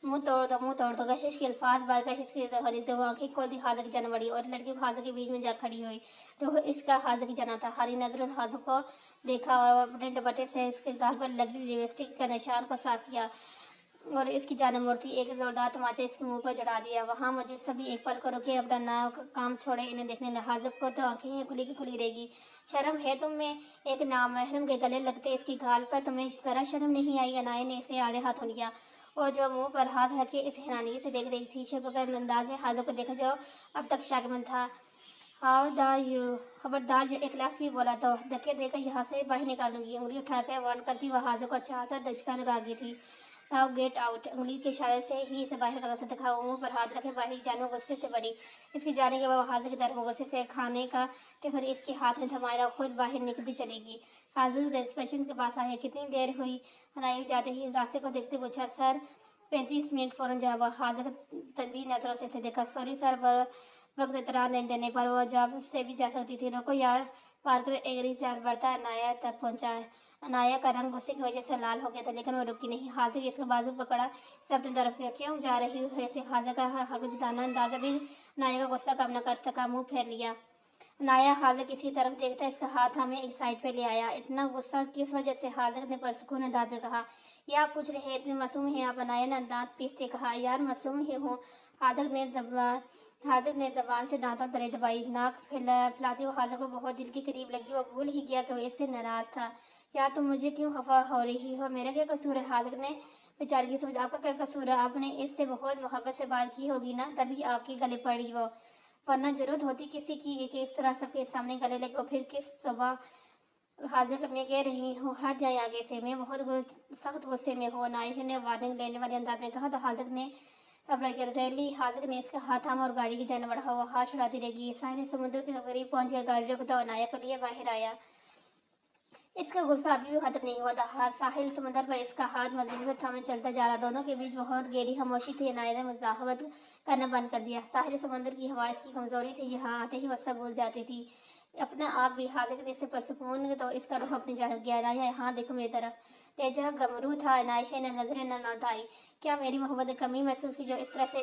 मुंह तोड़ दो, मुंह तोड़ दो। कशिश के अल्फाज बार कशिश की दरवारी तो वो आंखें खोलती हाजिर की जान बढ़ी और लड़की को हाजिर के बीच में जा खड़ी हुई। रूह इसका हाजिर की जाना था। हरी नजर हाजिर को देखा और अपने दुपट्टे से इसके गाल पर लगी लिपस्टिक का निशान को साफ किया और इसकी जान मूर्ति एक जोरदार तमाचा इसके मुंह पर चढ़ा दिया। वहाँ मौजूद सभी एक पल को रुके, अपना ना काम छोड़े इन्हें देखने लगे। हाजिर को तो आंखें खुली की खुली रहेगी। शर्म है तुम में? एक नामहरम के गले लगते इसकी गाल पर तुम्हें जरा शर्म नहीं आई? अनाया ने इसे आड़े हाथों लिया اور جو منہ پر ہاتھ رکھ کے اس حیرانگی سے دیکھ رہی تھی۔ شفقت انداز میں حاضر کو دیکھا جو اب تک شاکمند تھا۔ ہاؤ دا یو، خبردار جو ایک لفظ بھی بولا تو دھکے دے کر یہاں سے باہر نکالوں گی۔ انگلی اٹھا کر وارن کرتی وہ حاضر کو اچھا خاصا دھچکا لگا گئی تھی۔ ناؤ گیٹ آؤٹ، انگلی کے اشارے سے ہی اسے باہر کا راستہ دکھا۔ وہ منہ پر ہاتھ رکھے باہر جانو غصے سے بڑی۔ اس کے جانے کے بعد حاضر کی طرف غصے سے کھانے کا ٹفن اس کے ہاتھ میں تھمایا، خود باہر نکلتی چلے گی۔ حاضر ریسپشن کے پاس آئے۔ کتنی دیر ہوئی؟ انایا جاتے ہی اس راستے کو دیکھتے پوچھا۔ سر 35 منٹ فوراً جواب۔ حاضر تنبیہ نظروں سے اسے دیکھا۔ سوری سر، وقت اطلاع نہیں دینے پر وہ جاب سے بھی جا سکتی تھی۔ روکو یار، پارکر ایگری چال بڑھتا انایا تک پہنچا۔ انایا کا رنگ غصے کی وجہ سے لال ہو گیا تھا، لیکن وہ رکی نہیں۔ حاضر اس کا بازو پکڑا، اسے اپنی طرف کیا۔ کیوں جا رہی ہو ایسے؟ حاضر کا حق جتانا اندازہ بھی انایا کا غصہ کم نہ کر سکا، منہ پھیر لیا۔ انایا حاضر کسی طرف دیکھتا اس کا ہاتھ ہمیں ایک سائڈ پہ لے آیا۔ اتنا غصہ کس وجہ سے؟ حاضر نے پرسکون انداز میں کہا۔ یہ آپ پوچھ رہے ہیں؟ اتنے معصوم ہیں آپ؟ انایا نے دانت پیستے کہا۔ یار معصوم ہی ہوں۔ حاضر نے زبان سے دانتوں تلے دبائی، ناک پھیلاتی وہ حاضر کو بہت دل کے قریب لگی۔ وہ بھول ہی گیا کہ وہ اس سے ناراض تھا۔ یار تم مجھے کیوں خفا ہو رہی ہو؟ میرا کیا قصور ہے؟ حاضر نے بیچارگی سمجھ۔ آپ کا کیا قصور ہے؟ آپ نے اس سے بہت محبت سے بات کی ہوگی نا، تبھی آپ کے گلے پڑی وہ، ورنہ ضرورت ہوتی کسی کی کہ اس طرح سب کے سامنے گلے لگے؟ اور پھر کس صبح؟ حاضر میں کہہ رہی ہوں ہٹ جائیں آگے سے، میں بہت سخت غصے میں ہوں، انایا نے وارننگ لینے والے انداز میں کہا۔ تو حاضر نے ریلی حاضر نے اس کا ہاتھ تھاما اور گاڑی کی جانب بڑھا۔ وہ ہاتھ چھڑاتی رہ گئی۔ ساحل سمندر کے قریب پہنچ کر گاڑی روکتا انایا کے لیے باہر آیا۔ اس کا غصہ ابھی بھی ختم نہیں ہوا تھا۔ ساحل سمندر پر اس کا ہاتھ مضبوطی سے تھامے چلتا جا رہا۔ دونوں کے بیچ بہت گہری خاموشی تھی۔ انایا نے مزاحمت کرنا بند کر دیا۔ ساحل سمندر کی ہوا اس کی کمزوری تھی، یہاں آتے ہی وہ سب بھول جاتی تھی، اپنا آپ بھی۔ حاضر نے اسے پرسکون تو اس کا رخ اپنی جانب کیا۔ انایا یہاں دیکھو میری طرف۔ لہجہ گھمرو تھا۔ انایا نے نظریں نہ اٹھائی۔ کیا میری محبت نے کمی محسوس کی جو اس طرح سے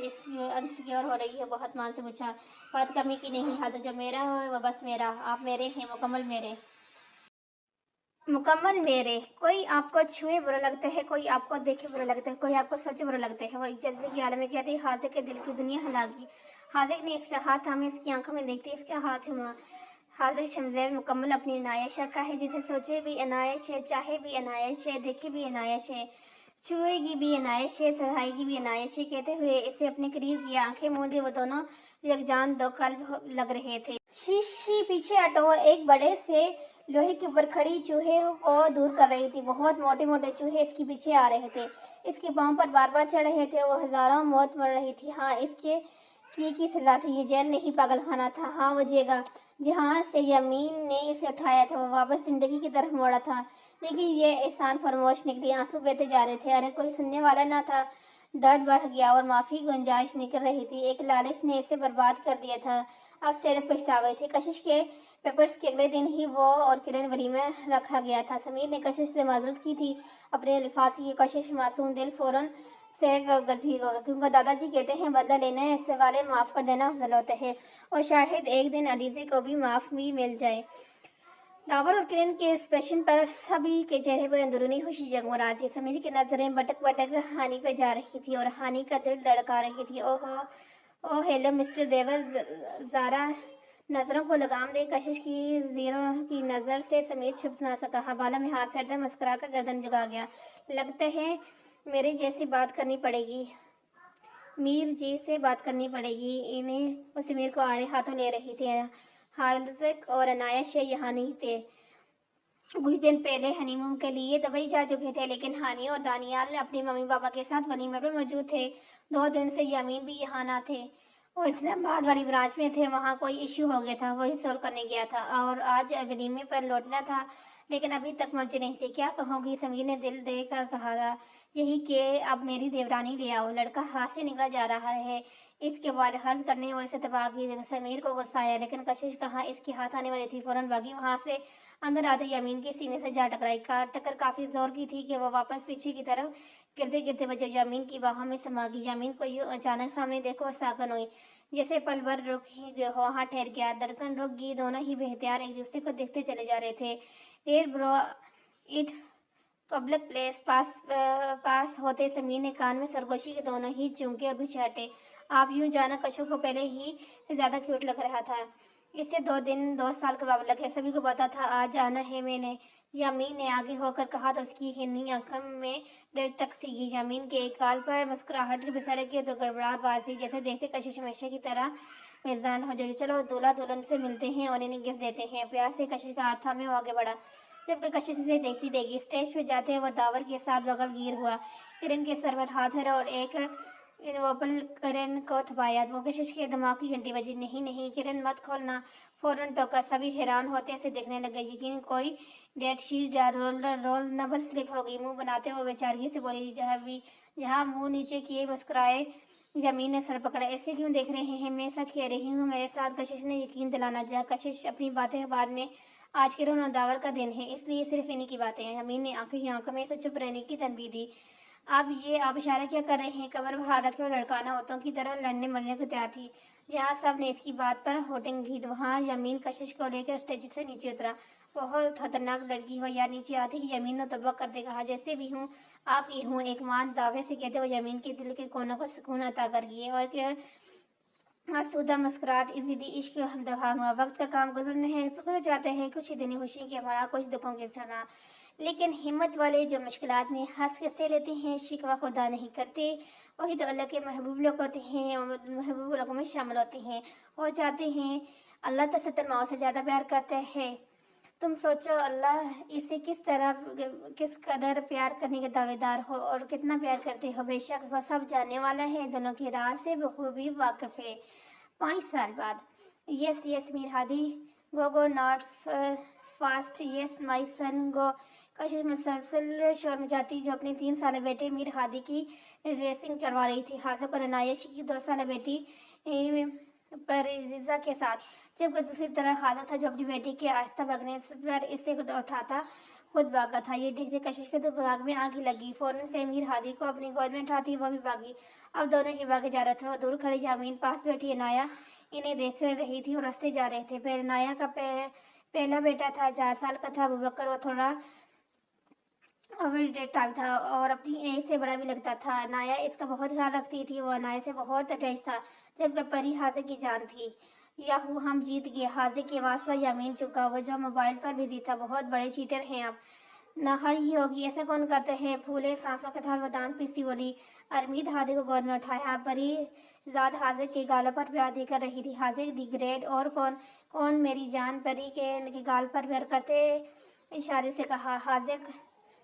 انسیکیور ہو رہی ہے؟ بہت مان سے پوچھا۔ بات کمی کی نہیں حاضر، جو میرا ہے وہ بس میرا، آپ میرے ہیں، مکمل میرے۔ مکمل میرے۔ کوئی آپ کو چھوئے برا لگتا ہے، کوئی آپ کو دیکھے برا لگتا ہے، کوئی آپ کو سچ برا لگتا ہے۔ وہ ایک جذبے کے عالم میں کہتی حاضر کے دل کی دنیا ہلا گئی۔ حاضر نے اس کا ہاتھ تھامے، اس کی آنکھوں میں دیکھتے اس کا ہاتھ چوما۔ حاضر شمزیر مکمل اپنی عنایت کا ہے، جسے سوچے بھی عنایت ہے، چاہے بھی عنایت ہے، دیکھے بھی عنایت ہے، چھوئے گی بھی عنایت ہے، سہائے گی بھی عنایت ہے۔ کہتے ہوئے اسے اپنے قریب کیا، آنکھیں موندے وہ دونوں یکجان دو قلب لگ رہے تھے۔ شیشی پیچھے ہٹو، وہ ایک بڑے سے لوہے کے اوپر کھڑی چوہے کو دور کر رہی تھی۔ بہت موٹے موٹے چوہے اس کے پیچھے آ رہے تھے، اس کے پاؤں پر بار بار چڑھ رہے تھے۔ وہ ہزاروں موت مر رہی تھی۔ ہاں اس کے کیے کی سزا تھی، یہ جیل نہیں پاگل خانہ تھا۔ ہاں وہ جگہ جہاں سے یمین نے اسے اٹھایا تھا، وہ واپس زندگی کی طرف موڑا تھا، لیکن یہ احسان فراموش نکلی۔ آنسو بہتے جا رہے تھے۔ ارے کوئی سننے والا نہ تھا۔ درد بڑھ گیا اور معافی گنجائش نکل رہی تھی۔ ایک لالچ نے اسے برباد کر دیا تھا، اب صرف پچھتاوے تھے۔ کشش کے پیپرز کے اگلے دن ہی وہ اور کرن ولیمہ رکھا گیا تھا۔ سمیر نے کشش سے معذرت کی تھی اپنے الفاظ کی۔ کشش معصوم دل فوراً سے غلطی ہوگا، کیونکہ دادا جی کہتے ہیں بدلہ لینے سے والے معاف کر دینا افضل ہوتا ہے، اور شاید ایک دن علیزے کو بھی معاف بھی مل جائے۔ داور اور کرن کے ایکسپریشن پر سبھی کے چہرے پر اندرونی خوشی جگمگا رہی تھی۔ سمیر کی نظریں بٹک بٹک ہانی پہ جا رہی تھی اور ہانی کا دل دھڑکا رہی تھی۔ اوہ ہیلو مسٹر دیور، ذرا نظروں کو لگام دے۔ کشش کی زیروں کی نظر سے سمیر چھپ نہ سکا، بالوں میں ہاتھ پھیرتا مسکرا کر گردن جھکا گیا۔ لگتا ہے میرے جیسے بات کرنی پڑے گی، میر جی سے بات کرنی پڑے گی انہیں۔ وہ سمیر کو آڑے ہاتھوں لے رہی تھی۔ حاضر اور عنایت یہاں نہیں تھے، کچھ دن پہلے ہنی مون کے لیے دبئی جا چکے تھے، لیکن ہانی اور دانیال اپنے ممی پاپا کے ساتھ ولیمے پر موجود تھے۔ 2 دن سے یمین بھی یہاں نہ تھے، وہ اسلام آباد والی برانچ میں تھے، وہاں کوئی ایشو ہو گیا تھا، وہی سولو کرنے گیا تھا اور آج ولیمے پر لوٹنا تھا، لیکن ابھی تک پہنچے نہیں تھے۔ کیا کہوں گی؟ سمیر نے دل دے کر کہا تھا، یہی کہ اب میری دیورانی لے آؤ۔ لڑکا ہاتھ سے نکلا جا رہا ہے، اس کے بال خرچ کرنے وہ اسے تباہ کی۔ سمیر کو غصہ آیا، لیکن کشش کہاں اس کے ہاتھ آنے والی تھی، فوراً بھاگی۔ وہاں سے اندر آتے یمین کے سینے سے جا ٹکرائی، ٹکر کافی زور کی تھی کہ وہ واپس پیچھے کی طرف گرتے گرتے بچے، یمین کی باہوں میں سما گئی۔ یمین کو یوں اچانک سامنے دیکھو وہ ساکن ہوئی، جیسے پل بھر رک ہی گئے ہو، وہاں ٹھہر گیا، دھڑکن رک گئی۔ دونوں ہی بے اختیار ایک دوسرے کو دیکھتے چلے جا رہے تھے۔ ڈیڈ برو اٹ پبلک پلیس پاس ہوتے سمیر نے کان میں سرگوشی کے دونوں ہی چونکے اور پیچھے ہٹے۔ آپ یوں جانا کشش کو پہلے ہی سے زیادہ کیوٹ لگ رہا تھا۔ اس سے 2 سال کے بعد لگے سبھی کو پتا تھا آج آنا ہے میں نے۔ یامین نے آگے ہو کر کہا تو اس کی ہنی آنکھوں میں ڈر تک سی گئی۔ یامین کے ایک گال پر مسکراہٹ کے بسارے کی تو گڑبڑاہٹ بازی جیسے دیکھتے کشش ہمیشہ کی طرح میزبان ہو جائے۔ چلو دولہا دلہن سے ملتے ہیں اور انہیں گفٹ دیتے ہیں۔ پیار سے کشش کا ہاتھ تھامے وہ آگے بڑھا، جبکہ کشش اسے دیکھتی دیکھی اسٹیج پہ جاتے وہ داور کے ساتھ بغل گیر ہوا، کرن کے سر پر ہاتھ پھیرا اور ایک انویلپ کرن کو تھپایا۔ وہ کشش کے دماغ کی گھنٹی بجی۔ نہیں نہیں کرن مت کھولنا، فوراً ٹوکا۔ سبھی حیران ہوتے سے دیکھنے لگے، یقین کوئی ڈیٹ شیٹ یا رول نمبر سلپ ہو گئی۔ منہ بناتے ہوئے بیچارگی سے بولی، جہاں منہ نیچے کیے مسکرائے۔ یامین نے سر پکڑا، ایسے کیوں دیکھ رہے ہیں؟ میں سچ کہہ رہی ہوں میرے ساتھ۔ کشش نے یقین دلانا چاہا۔ کشش اپنی باتیں بعد میں، آج کرن اور داور کا دن ہے اس لیے صرف انہی کی باتیں ہیں۔ یامین نے آنکھوں ہی آنکھوں میں اسے چپ رہنے کی تنبیہ دی۔ آپ اشارہ کیا کر رہے ہیں؟ کمر بھار رکھے اور لڑکانہ عورتوں کی طرح لڑنے مرنے کو تیار تھی۔ جہاں سب نے اس کی بات پر ہوٹنگ کی وہاں یامین کشش کو لے کر اسٹیج سے نیچے اترا۔ بہت خطرناک لڑکی ہو یا نیچے آتی ہی یامین نے توبہ کرتے کہا، جیسے بھی ہوں آپ ہی ہوں، ایک ماں دعوے سے کہتے ہوئے یامین کے دل کے کونوں کو سکون عطا کر گئی اور آسودہ مسکراہٹ ضدی عشق دفعہ ہوا۔ وقت کا کام گزر جاتے ہیں، کچھ دن خوشی کے ہمارا، کچھ دکھوں کے سنا، لیکن ہمت والے جو مشکلات میں ہنس کے سہ لیتے ہیں، شکوہ خدا نہیں کرتے، وہی تو اللہ کے محبوب لوگ ہوتے ہیں اور محبوب لوگوں میں شامل ہوتے ہیں اور چاہتے ہیں۔ اللہ تو 70 ماؤں سے زیادہ پیار کرتے ہیں۔ تم سوچو اللہ اسے کس قدر پیار کرنے کے دعوے دار ہو اور کتنا پیار کرتے ہو۔ بے شک وہ سب جاننے والا ہے، دونوں کے راز سے بخوبی واقف ہے۔ 5 سال بعد۔ یس یس میر ہادی، گو ناٹ فاسٹ، یس مائی سن گو۔ کشش مسلسل شور مچاتی جو اپنے 3 سالہ بیٹے میر ہادی کی ریسنگ کروا رہی تھی، حاذق اور عنایش کی 2 سالہ بیٹی پریزا کے ساتھ، جبکہ دوسری طرف حاذق تھا جو اپنی بیٹی کے آہستہ بھاگنے پر اسے اٹھاتا خود بھاگا تھا۔ یہ دیکھتے کشش کے دماغ میں آگ لگی، فوراً سے میر ہادی کو اپنی گود میں اٹھاتی وہ بھی بھاگی۔ اب دونوں ہی بھاگے جا رہے تھے اور دور کھڑی یامین پاس بیٹھی عنایا انہیں دیکھ رہی تھی اور ہنستے جا رہے تھے۔ عنایا کا پہلا بیٹا تھا، 4 سال کا تھا، ابوبکر۔ وہ تھوڑا اوور ٹائپ تھا اور اپنی ایج سے بڑا بھی لگتا تھا۔ عنایا اس کا بہت خیال رکھتی تھی، وہ عنایا سے بہت اٹیچ تھا، جبکہ پری حاذق کی جان تھی۔ یاہو ہم جیت گئے، حاذق کی آواز پر یامین چکا، وہ جو موبائل پر بزی تھا۔ بہت بڑے چیٹر ہیں آپ، نہائی ہی ہوگی، ایسا کون کرتے ہیں؟ پھولے سانسوں کے ساتھ وہ دانت پیستی بولی۔ ارمید حاذق کو گود میں اٹھایا، پری زاد حاذق کے گالوں پر پیار دے کر رہی تھی۔ حاذق دی گریٹ، اور کون میری جان؟ پری کے گال پر پیار کرتے اشارے سے کہا۔ حاذق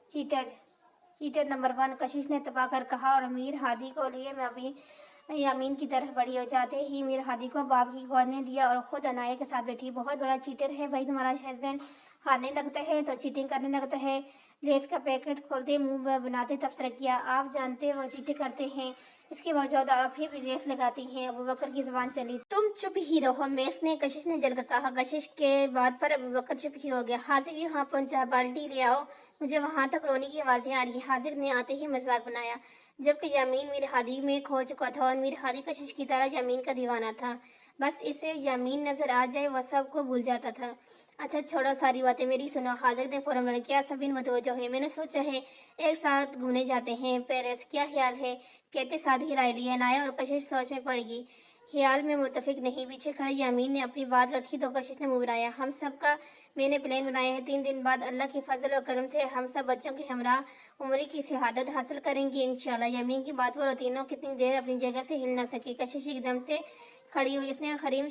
چیٹر نمبر 1، کشش نے تپا کر کہا اور میر ہادی کو لیے یامین کی طرف بڑھی اور جاتے ہی میر ہادی کو باپ کی گود میں دیا اور خود عنایا کے ساتھ بیٹھی۔ بہت بڑا چیٹر ہے بھائی تمہارا ہسبینڈ، ہارنے لگتا ہے تو چیٹنگ کرنے لگتا ہے۔ لیس کا پیکٹ کھولتے منہ بناتے تبصرہ کیا، آپ جانتے وہ چیٹنگ کرتے ہیں، اس کے باوجود آپ ہی بھی ریس لگاتی ہیں۔ ابوبکر کی زبان چلی، تم چپ ہی رہو میس نے کشش نے جل کر کہا۔ کشش کے بات پر ابوبکر چپ ہی ہو گیا۔ حاذق یہاں پہنچا، بالٹی لے آؤ، مجھے وہاں تک رونے کی آوازیں آ رہی ہیں۔ حاذق نے آتے ہی مذاق بنایا، جبکہ یامین میر ہادی میں کھو چکا تھا اور میر ہادی کشش کی طرح یامین کا دیوانہ تھا، بس اسے یامین نظر آ جائے وہ سب کو بھول جاتا تھا۔ اچھا چھوڑو ساری باتیں میری سنو، حاذق نے فوراً بولا۔ کیا سب متوجہ ہے؟ میں نے سوچا ہے ایک ساتھ گھومنے جاتے ہیں پیرس، کیا خیال ہے؟ کہتے ساتھ ہی رائے لی۔ عنایا اور کشش سوچ میں پڑ گئی، خیال میں متفق نہیں۔ پیچھے کھڑی یامین نے اپنی بات رکھی تو کشش نے منہ بنایا، ہم سب کا میں نے پلان بنایا ہے، 3 دن بعد اللہ کے فضل و کرم سے ہم سب بچوں کے ہمراہ عمری کی شہادت حاصل کریں گے انشاءاللہ۔ یامین کی بات پر وہ تینوں کتنی دیر اپنی جگہ سے ہل نہ سکی۔ کشش ایک دم سے کھڑی ہوئی، اس نے حریم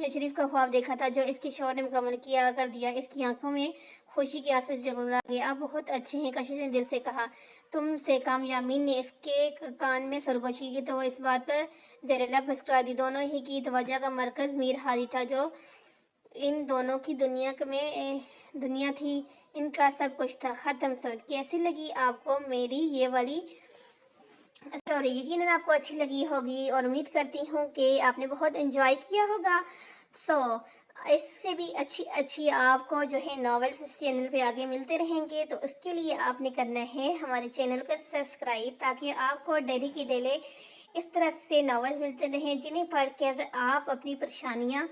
شریف کا خواب دیکھا تھا جو اس کے شوہر نے مکمل کر دیا۔ اس کی آنکھوں میں خوشی کے آنسو جگمگا گئے۔ آپ بہت اچھے ہیں، کشش نے دل سے کہا۔ تم سے کام، یامین نے اس کے کان میں سرگوشی کی تو وہ اس بات پر زیر لب مسکرا دی۔ دونوں ہی کی توجہ کا مرکز میر ہادی تھا، جو ان دونوں کی دنیا تھی، ان کا سب کچھ تھا۔ ختم سرد۔ کیسی لگی آپ کو میری یہ والی اسٹوری؟ یقیناً آپ کو اچھی لگی ہوگی اور امید کرتی ہوں کہ آپ نے بہت انجوائے کیا ہوگا۔ اس سے بھی اچھی آپ کو جو ہے ناولز اس چینل پہ آگے ملتے رہیں گے، تو اس کے لیے آپ نے کرنا ہے ہمارے چینل کو سبسکرائب، تاکہ آپ کو ڈیلی کی ڈیلی اس طرح سے ناولز ملتے رہیں جنہیں پڑھ کر آپ اپنی پریشانیاں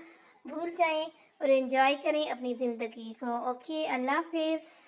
بھول جائیں اور انجوائے کریں اپنی زندگی کو۔ اوکے، اللہ حافظ۔